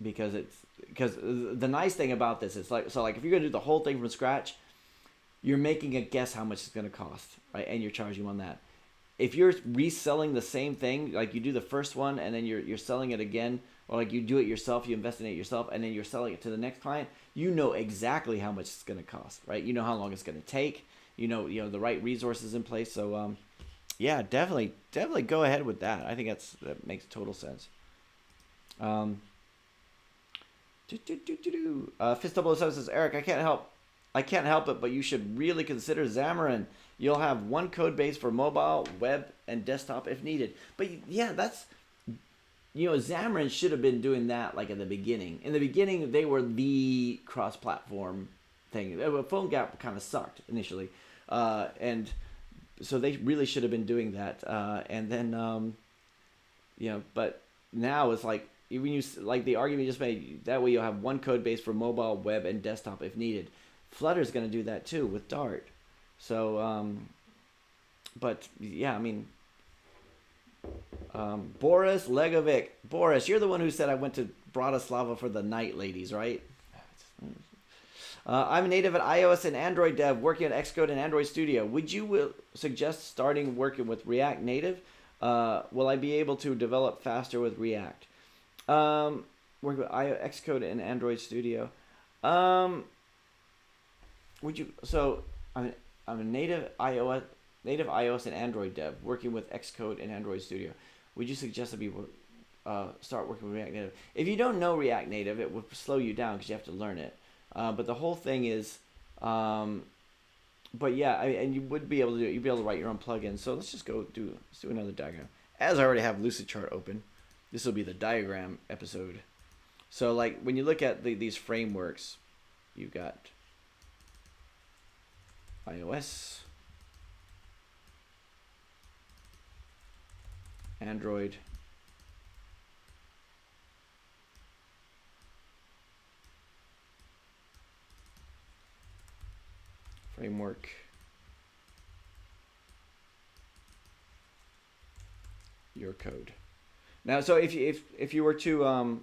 S1: because the nice thing about this is like, so like if you're gonna do the whole thing from scratch, you're making a guess how much it's gonna cost, right? And you're charging on that. If you're reselling the same thing, like you do the first one and then you're selling it again, or like you do it yourself, you invest in it yourself, and then you're selling it to the next client, you know exactly how much it's going to cost, right? You know how long it's going to take, you know the right resources in place. So yeah, definitely go ahead with that. I think that makes total sense. Fist 007 says, Eric, I can't help it, but you should really consider Xamarin. You'll have one code base for mobile, web, and desktop if needed. But yeah, that's, Xamarin should have been doing that like in the beginning. In the beginning, they were the cross-platform thing. PhoneGap kind of sucked initially, and So they really should have been doing that. And then but now it's like even like the argument you just made. That way you'll have one code base for mobile, web, and desktop if needed. Flutter's going to do that too with Dart. So, but yeah, I mean, Boris Legovic. Boris, you're the one who said I went to Bratislava for the night ladies, right? I'm a native at iOS and Android dev working on Xcode and Android Studio. Would you suggest starting working with React Native? Will I be able to develop faster with React? Working with Xcode and Android Studio. Would you? So I'm a native iOS and Android dev working with Xcode and Android Studio. Would you suggest that people start working with React Native? If you don't know React Native, it will slow you down because you have to learn it. But the whole thing is, but yeah, and you would be able to do it. You'd be able to write your own plugins. So let's just let's do another diagram. As I already have Lucidchart open, this will be the diagram episode. So like when you look at these frameworks, you've got iOS, Android, framework, your code. Now, so if you were to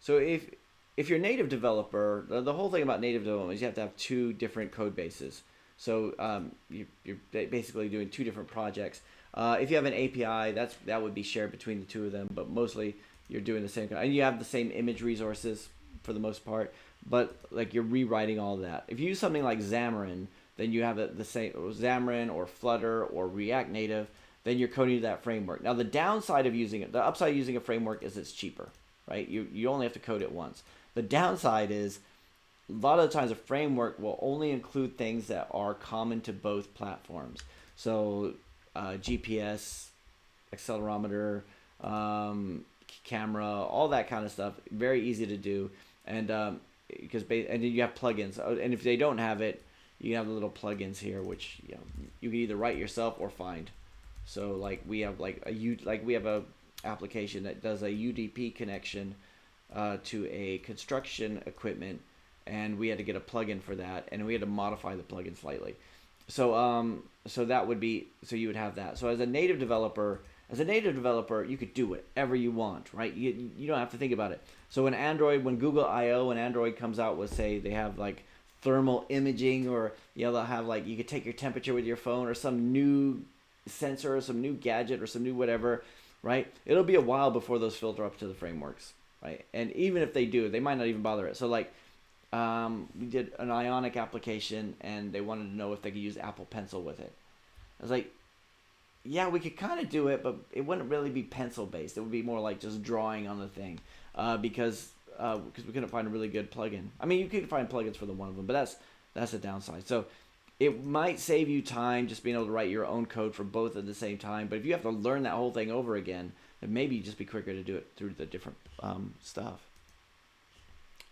S1: so if you're a native developer, the whole thing about native development is you have to have two different code bases. So you're basically doing two different projects. If you have an API, that would be shared between the two of them, but mostly you're doing the same, and you have the same image resources for the most part, but like you're rewriting all of that. If you use something like Xamarin, then you have the same Xamarin or Flutter or React Native, then you're coding to that framework. Now the downside of the upside of using a framework is it's cheaper, right? You only have to code it once. The downside is a lot of the times a framework will only include things that are common to both platforms. So GPS, accelerometer, camera, all that kind of stuff, very easy to do. And and then you have plugins. And if they don't have it, you have the little plugins here, which you can either write yourself or find. So like we have we have a application that does a UDP connection to a construction equipment, and we had to get a plugin for that, and we had to modify the plugin slightly. So so you would have that. So as a native developer, you could do whatever you want, right? You don't have to think about it. So when Google I/O and Android comes out with, say, they have like thermal imaging, or they'll have like you could take your temperature with your phone, or some new sensor, or some new gadget, or some new whatever, right? It'll be a while before those filter up to the frameworks, right? And even if they do, they might not even bother it. So like we did an Ionic application, and they wanted to know if they could use Apple Pencil with it. I was like, yeah, we could kind of do it, but it wouldn't really be pencil based. It would be more like just drawing on the thing, because we couldn't find a really good plugin. I mean, you could find plugins for the one of them, but that's a downside. So it might save you time just being able to write your own code for both at the same time. But if you have to learn that whole thing over again, then maybe you'd just be quicker to do it through the different stuff.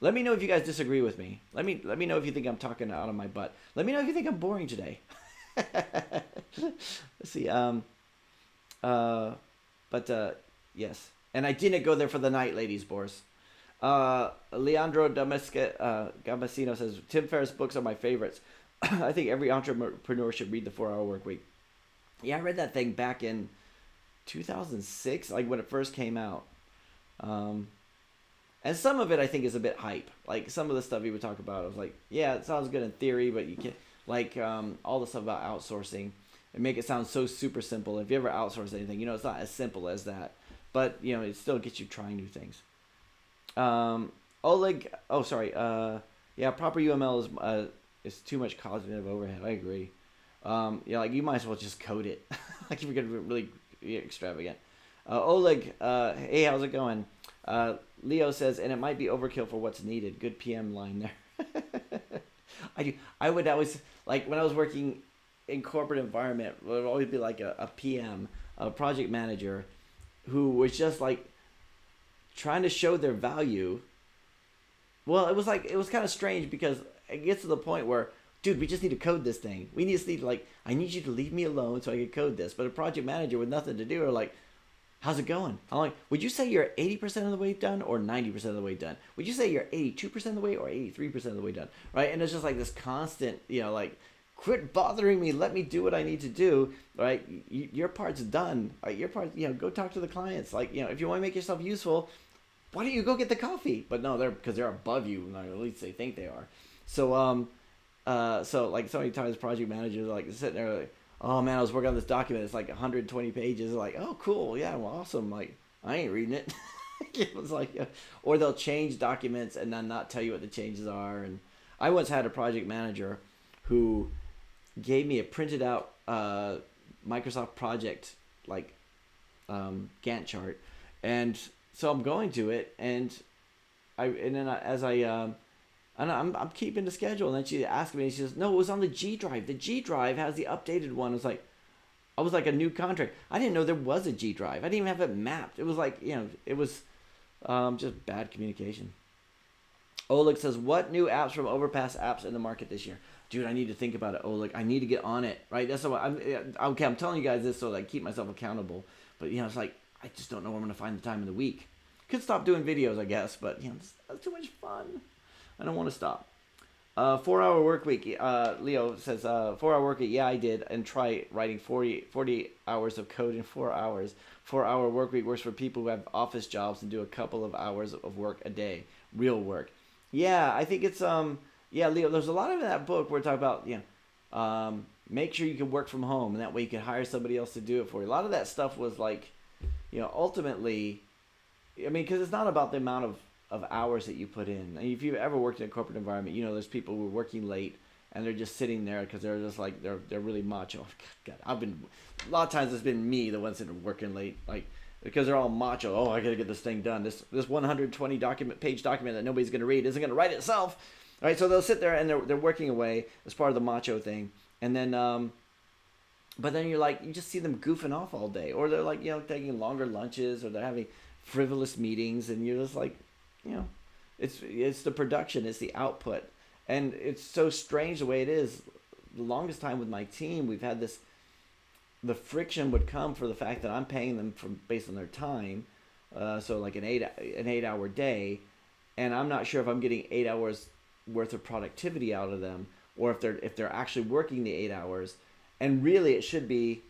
S1: Let me know if you guys disagree with me. Let me know if you think I'm talking out of my butt. Let me know if you think I'm boring today. Let's see. Yes. And I didn't go there for the night, ladies, Boris. Leandro Gambasino says, Tim Ferriss books are my favorites. I think every entrepreneur should read The 4-Hour Workweek. Yeah, I read that thing back in 2006, like when it first came out. And some of it I think is a bit hype. Like some of the stuff he would talk about, I was like, yeah, it sounds good in theory, but you can't. Like all the stuff about outsourcing, and make it sound so super simple. If you ever outsource anything, it's not as simple as that. But it still gets you trying new things. Oleg, yeah, proper UML is too much cognitive overhead. I agree. Like you might as well just code it. Like if you're gonna be really extravagant. Oleg, hey, how's it going? Leo says, and it might be overkill for what's needed. Good PM line there. I would always, like when I was working in corporate environment, it would always be like a PM, a project manager, who was just like trying to show their value. Well, it was kind of strange because it gets to the point where, dude, we just need to code this thing. We just need like, I need you to leave me alone so I can code this. But a project manager with nothing to do are like, how's it going? I'm like, would you say you're 80% of the way done or 90% of the way done? Would you say you're 82% of the way or 83% of the way done? Right? And it's just like this constant, like, quit bothering me. Let me do what I need to do. Right? Your part's done. Right? Your part, go talk to the clients. Like, if you want to make yourself useful, why don't you go get the coffee? But no, because they're above you. Or at least they think they are. So, so like so many times project managers are like sitting there like, oh man, I was working on this document. It's like 120 pages. They're like, oh cool, yeah, well, awesome. Like, I ain't reading it. It was like, or they'll change documents and then not tell you what the changes are. And I once had a project manager who gave me a printed out Microsoft project like Gantt chart, and so I'm going to it, and I'm keeping the schedule, and then she asked me, and she says, no, it was on the G drive. The G drive has the updated one. I was like a new contract. I didn't know there was a G drive. I didn't even have it mapped. It was like, it was just bad communication. Oleg says, what new apps from Overpass apps in the market this year? Dude, I need to think about it, Oleg. I need to get on it, right? That's what I'm telling you guys this so that I keep myself accountable. But, it's like, I just don't know where I'm going to find the time in the week. Could stop doing videos, I guess, but, that's too much fun. I don't want to stop. 4-hour work week. Leo says, 4-hour work week. Yeah, I did. And try writing 40 hours of code in 4 hours. 4-hour work week works for people who have office jobs and do a couple of hours of work a day. Real work. Yeah, I think it's, Leo, there's a lot of that book where it talks about, make sure you can work from home. And that way you can hire somebody else to do it for you. A lot of that stuff was like, ultimately, because it's not about the amount of hours that you put in. And if you've ever worked in a corporate environment, there's people who are working late and they're just sitting there because they're just like they're really macho. God, a lot of times it's been me, the ones that are working late, like because they're all macho. Oh, I gotta get this thing done. This 120 page document that nobody's gonna read isn't gonna write itself. All right, so they'll sit there and they're working away as part of the macho thing, and then but then you just see them goofing off all day, or they're like taking longer lunches, or they're having frivolous meetings, and you're just like. It's the production, it's the output, and it's so strange the way it is. The longest time with my team, we've had this. The friction would come for the fact that I'm paying them based on their time, so like an 8-hour day, and I'm not sure if I'm getting 8 hours worth of productivity out of them, or if they're actually working the 8 hours, and really it should be.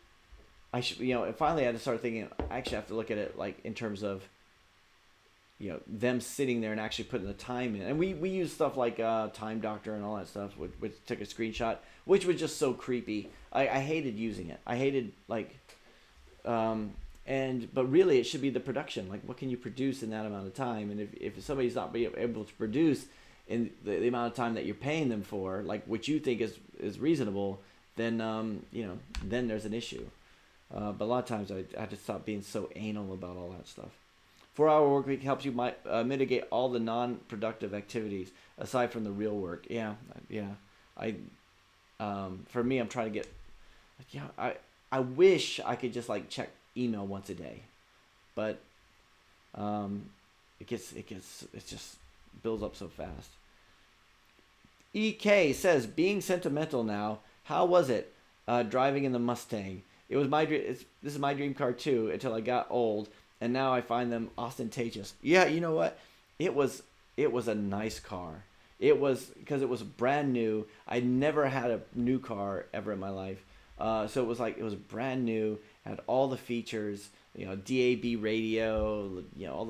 S1: I should and finally I had to start thinking. I actually have to look at it like in terms of. Them sitting there and actually putting the time in. And we use stuff like Time Doctor and all that stuff, which took a screenshot, which was just so creepy. I hated using it. I hated, but really it should be the production. Like, what can you produce in that amount of time? And if somebody's not able to produce in the amount of time that you're paying them for, like, what you think is reasonable, then, then there's an issue. But a lot of times I had to stop being so anal about all that stuff. 4-hour work week helps you mitigate all the non-productive activities aside from the real work. Yeah. For me, I'm trying to get. I wish I could just like check email once a day, but it just builds up so fast. EK says, being sentimental now. How was it driving in the Mustang? It was my dream. This is my dream car too. Until I got old. And now I find them ostentatious. Yeah, you know what? It was a nice car. It was because it was brand new. I never had a new car ever in my life. So it was brand new. Had all the features. DAB radio. All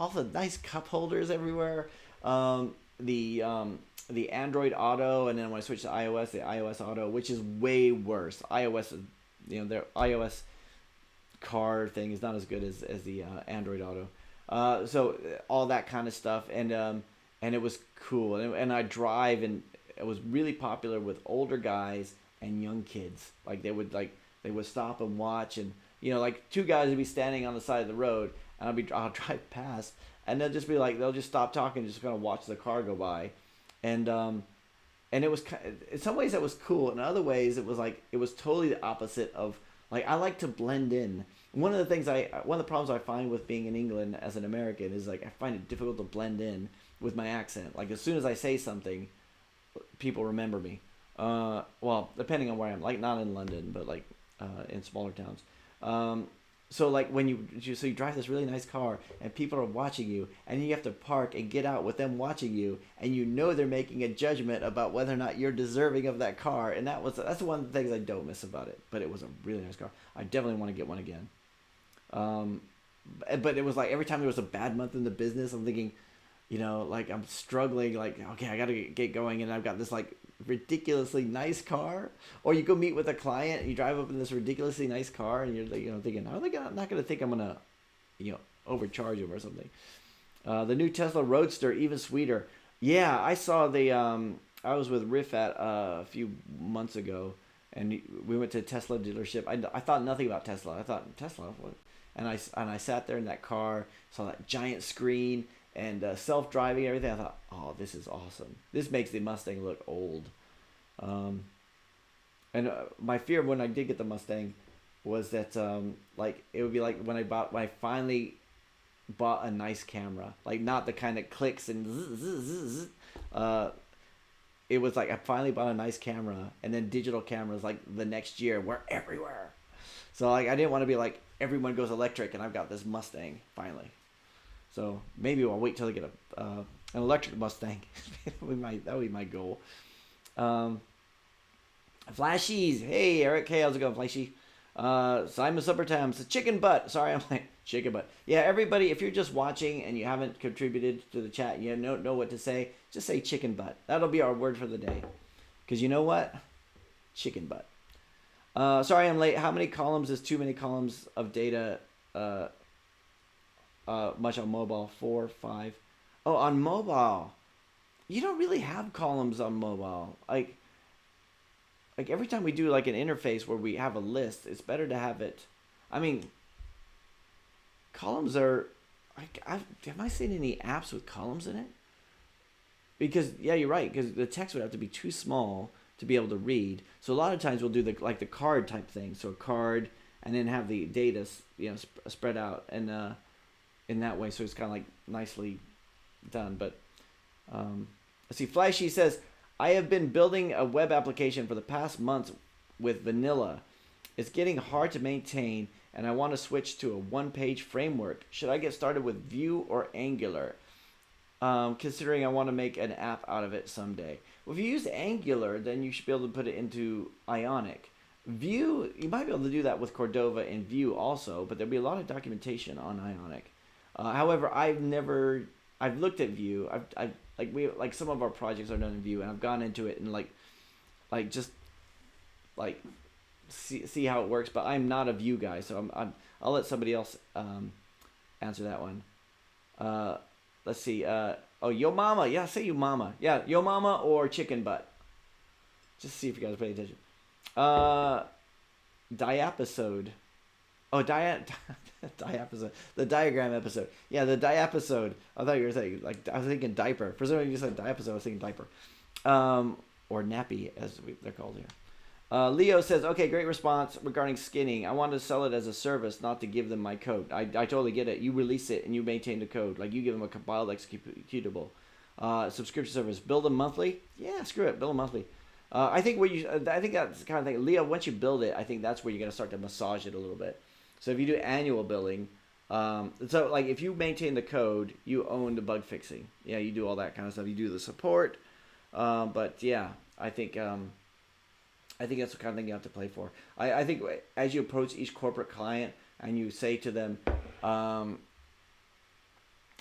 S1: the nice cup holders everywhere. The Android Auto, and then when I switched to iOS, the iOS Auto, which is way worse. iOS, their iOS car thing is not as good as the Android Auto. So all that kind of stuff, and it was cool. And I drive, and it was really popular with older guys and young kids. Like they would stop and watch, and like two guys would be standing on the side of the road, and I'll drive past, and they'll just stop talking, just kind of watch the car go by, and it was in some ways that was cool. In other ways, it was totally the opposite of. Like, I like to blend in. One of the problems I find with being in England as an American is, like, I find it difficult to blend in with my accent. Like, as soon as I say something, people remember me. Well, depending on where I am, like not in London, but like in smaller towns. Um, so like when so you drive this really nice car and people are watching you, and you have to park and get out with them watching you, and you know they're making a judgment about whether or not you're deserving of that car, and that's one of the things I don't miss about it. But it was a really nice car. I definitely want to get one again. Um, but it was like every time there was a bad month in the business, I'm thinking, like I'm struggling, like, okay, I gotta get going, and I've got this like ridiculously nice car. Or you go meet with a client and you drive up in this ridiculously nice car, and you're like, thinking, are they not gonna think I'm gonna, overcharge them or something. The new Tesla Roadster, even sweeter. Yeah, I saw I was with Riff at a few months ago, and we went to a Tesla dealership. I thought nothing about Tesla. I thought Tesla, what? And I sat there in that car, saw that giant screen and self driving and everything. I thought, oh, this is awesome. This makes the Mustang look old. Um, and my fear when I did get the Mustang was that like it would be like when I finally bought a nice camera, like not the kind that clicks and zzz, zzz, zzz, zzz. It was like I finally bought a nice camera, and then digital cameras like the next year were everywhere. So like I didn't want to be like everyone goes electric and I've got this Mustang finally. So maybe I'll wait till I get an electric Mustang. That would be my goal. Um, Flashies, hey Eric, hey, how's it going, Flashy? Simon Suppertime, it's a chicken butt. Sorry, I'm like chicken butt. Yeah, everybody, if you're just watching and you haven't contributed to the chat, you don't know what to say, just say chicken butt. That'll be our word for the day. Because you know what? Chicken butt. Sorry, I'm late. How many columns is too many columns of data? Much on mobile? 4, 5. Oh, on mobile, you don't really have columns on mobile. Like every time we do like an interface where we have a list, it's better to have it. I mean, columns are. Have I seen any apps with columns in it? Because yeah, you're right. Because the text would have to be too small to be able to read. So a lot of times we'll do the card type thing. So a card, and then have the data spread out and in that way. So it's kind of like nicely done. But let's see. Flashy says, I have been building a web application for the past months with vanilla. It's getting hard to maintain, and I want to switch to a one-page framework. Should I get started with Vue or Angular? Considering I want to make an app out of it someday. Well, if you use Angular, then you should be able to put it into Ionic. Vue, you might be able to do that with Cordova and Vue also, but there'll be a lot of documentation on Ionic. However, I've looked at Vue. I've some of our projects are done in Vue, and I've gone into it and see how it works. But I'm not a Vue guy, so I'll let somebody else answer that one. Let's see. Yo mama. Yeah, say you mama. Yeah, yo mama or chicken butt. Just see if you guys pay attention. Diapisode. Oh, diapisode. The diagram episode. Yeah, the diapisode. I thought you were saying, I was thinking diaper. For some reason you said diapisode, I was thinking diaper. Or nappy, as they're called here. Leo says, okay, great response regarding skinning. I want to sell it as a service, not to give them my code. I totally get it. You release it and you maintain the code. Like you give them a compiled executable. Subscription service. Bill them monthly? Yeah, screw it. Bill them monthly. I think that's the kind of thing. Leo, once you build it, I think that's where you're going to start to massage it a little bit. So if you do annual billing, so like if you maintain the code, you own the bug fixing. Yeah, you do all that kind of stuff. You do the support. But yeah, I think that's the kind of thing you have to play for. I think as you approach each corporate client and you say to them,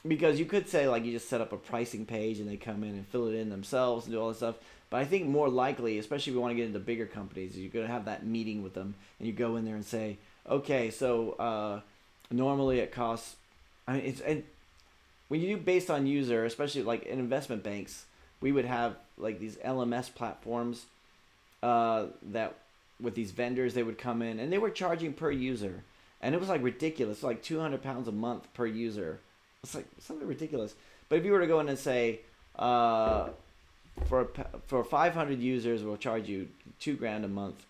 S1: because you could say like you just set up a pricing page and they come in and fill it in themselves and do all this stuff. But I think more likely, especially if you want to get into bigger companies, you're going to have that meeting with them and you go in there and say, okay, so normally it costs. I mean, and when you do based on user, especially like in investment banks, we would have like these LMS platforms that with these vendors, they would come in and they were charging per user, and it was like ridiculous, like £200 a month per user. It's like something ridiculous. But if you were to go in and say, for 500 users, we'll charge you $2,000 a month.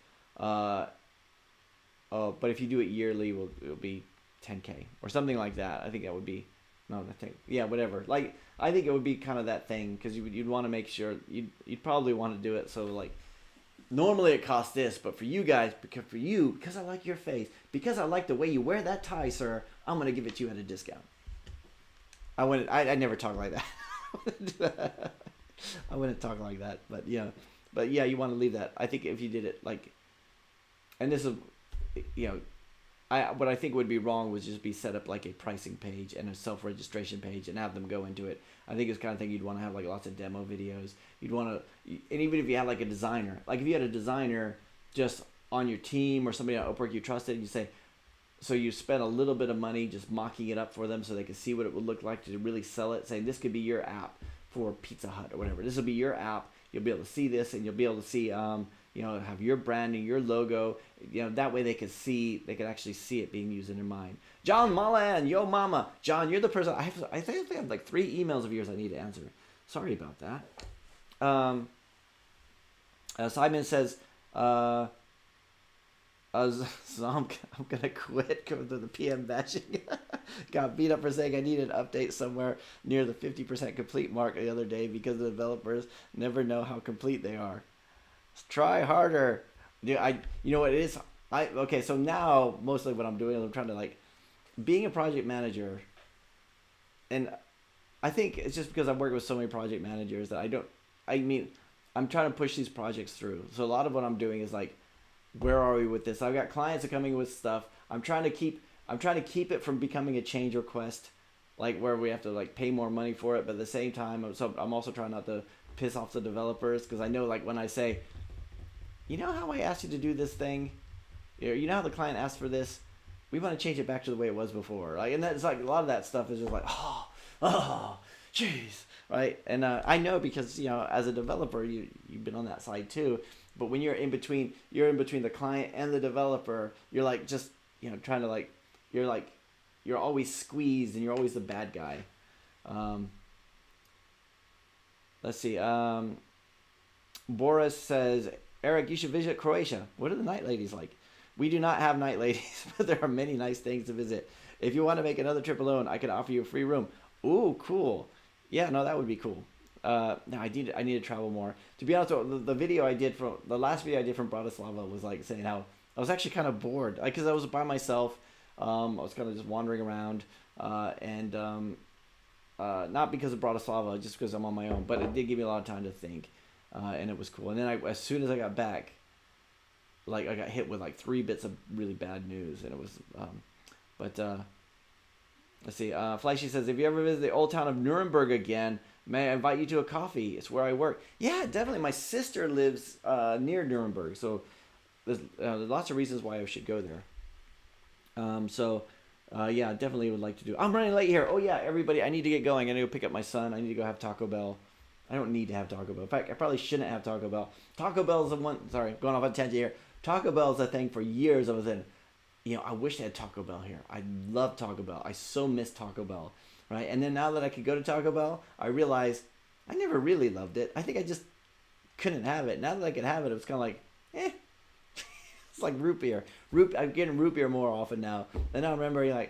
S1: But if you do it yearly, it'll be $10K or something like that. I think that would be whatever. Like I think it would be kind of that thing because you'd want to make sure you'd probably want to do it so like normally it costs this, but for you guys, because I like your face, because I like the way you wear that tie, sir, I'm gonna give it to you at a discount. I never talk like that. I wouldn't talk like that, but yeah, you want to leave that. I think if you did it like, and this is, what I think would be wrong was just be set up like a pricing page and a self-registration page and have them go into it. I think it's the kind of thing you'd want to have like lots of demo videos. You'd want to, and even if you had like a designer, like if you had a designer just on your team or somebody at Upwork you trusted, you say, so you spend a little bit of money just mocking it up for them so they can see what it would look like to really sell it, saying this could be your app for Pizza Hut or whatever. This will be your app. You'll be able to see this, and you'll be able to see, have your branding, your logo. That way they can actually see it being used in their mind. John Mullen, yo mama. John, you're the person, I think I have like 3 emails of yours I need to answer. Sorry about that. Simon says, so I'm gonna quit because of the PM bashing. Got beat up for saying I need an update somewhere near the 50% complete mark the other day because the developers never know how complete they are. Let's try harder. Dude, you know what it is? Okay, so now mostly what I'm doing is I'm trying to being a project manager, and I think it's just because I've worked with so many project managers that I'm trying to push these projects through. So a lot of what I'm doing is where are we with this? I've got clients that are coming with stuff. I'm trying to keep it from becoming a change request, where we have to pay more money for it. But at the same time, I'm also trying not to piss off the developers, because I know when I say, you know how I asked you to do this thing, you know how the client asked for this, we want to change it back to the way it was before, and that's a lot of that stuff is just oh, jeez, right? And I know because as a developer, you've been on that side too. But when you're in between the client and the developer, you're trying to you're always squeezed and you're always the bad guy. Let's see. Boris says, Eric, you should visit Croatia. What are the night ladies like? We do not have night ladies, but there are many nice things to visit. If you want to make another trip alone, I can offer you a free room. Ooh, cool. Yeah, no, that would be cool. No, I need to travel more. To be honest, the last video I did from Bratislava was saying how I was actually kind of bored, because I was by myself. I was kind of just wandering around, and not because of Bratislava, just because I'm on my own. But it did give me a lot of time to think, and it was cool. And then as soon as I got back, I got hit with 3 bits of really bad news, and it was, let's see. Fleishy says, if you ever visit the old town of Nuremberg again, may I invite you to a coffee? It's where I work. Yeah, definitely. My sister lives near Nuremberg, so there's lots of reasons why I should go there. Yeah, definitely would like to do. I'm running late here. Oh yeah, everybody, I need to get going. I need to go pick up my son. I need to go have Taco Bell. I don't need to have Taco Bell. In fact, I probably shouldn't have Taco Bell. Taco Bell's the one. Sorry, going off on a tangent here. Taco Bell's a thing for years. I was in. I wish they had Taco Bell here. I love Taco Bell. I so miss Taco Bell. Right? And then now that I could go to Taco Bell, I realized I never really loved it. I think I just couldn't have it. Now that I could have it, it was kind of it's like root beer. I'm getting root beer more often now. And I remember I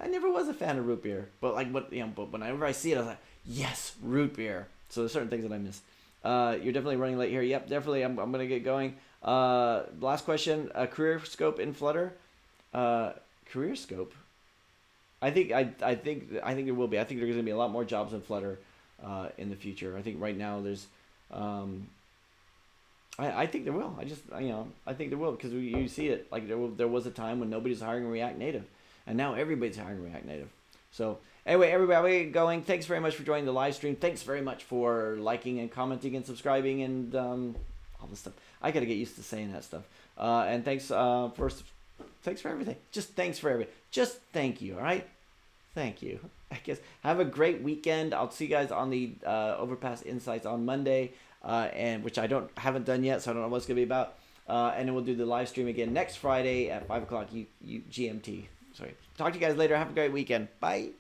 S1: never was a fan of root beer. But but whenever I see it, I was like, yes, root beer. So there's certain things that I miss. You're definitely running late here. Yep, definitely. I'm gonna get going. Last question. Career scope in Flutter. Career scope. I think there will be. I think there's going to be a lot more jobs in Flutter in the future. I think right now there's, I think there will. I think there will, because you see it. There was a time when nobody was hiring React Native, and now everybody's hiring React Native. So anyway, everybody going. Thanks very much for joining the live stream. Thanks very much for liking and commenting and subscribing and all this stuff. I got to get used to saying that stuff. And thanks for everything. Just thanks for everything. Just thank you. All right. Thank you. I guess have a great weekend. I'll see you guys on the Overpass Insights on Monday, and which I haven't done yet, so I don't know what it's gonna be about. And then we'll do the live stream again next Friday at 5 o'clock GMT. Sorry. Talk to you guys later. Have a great weekend. Bye.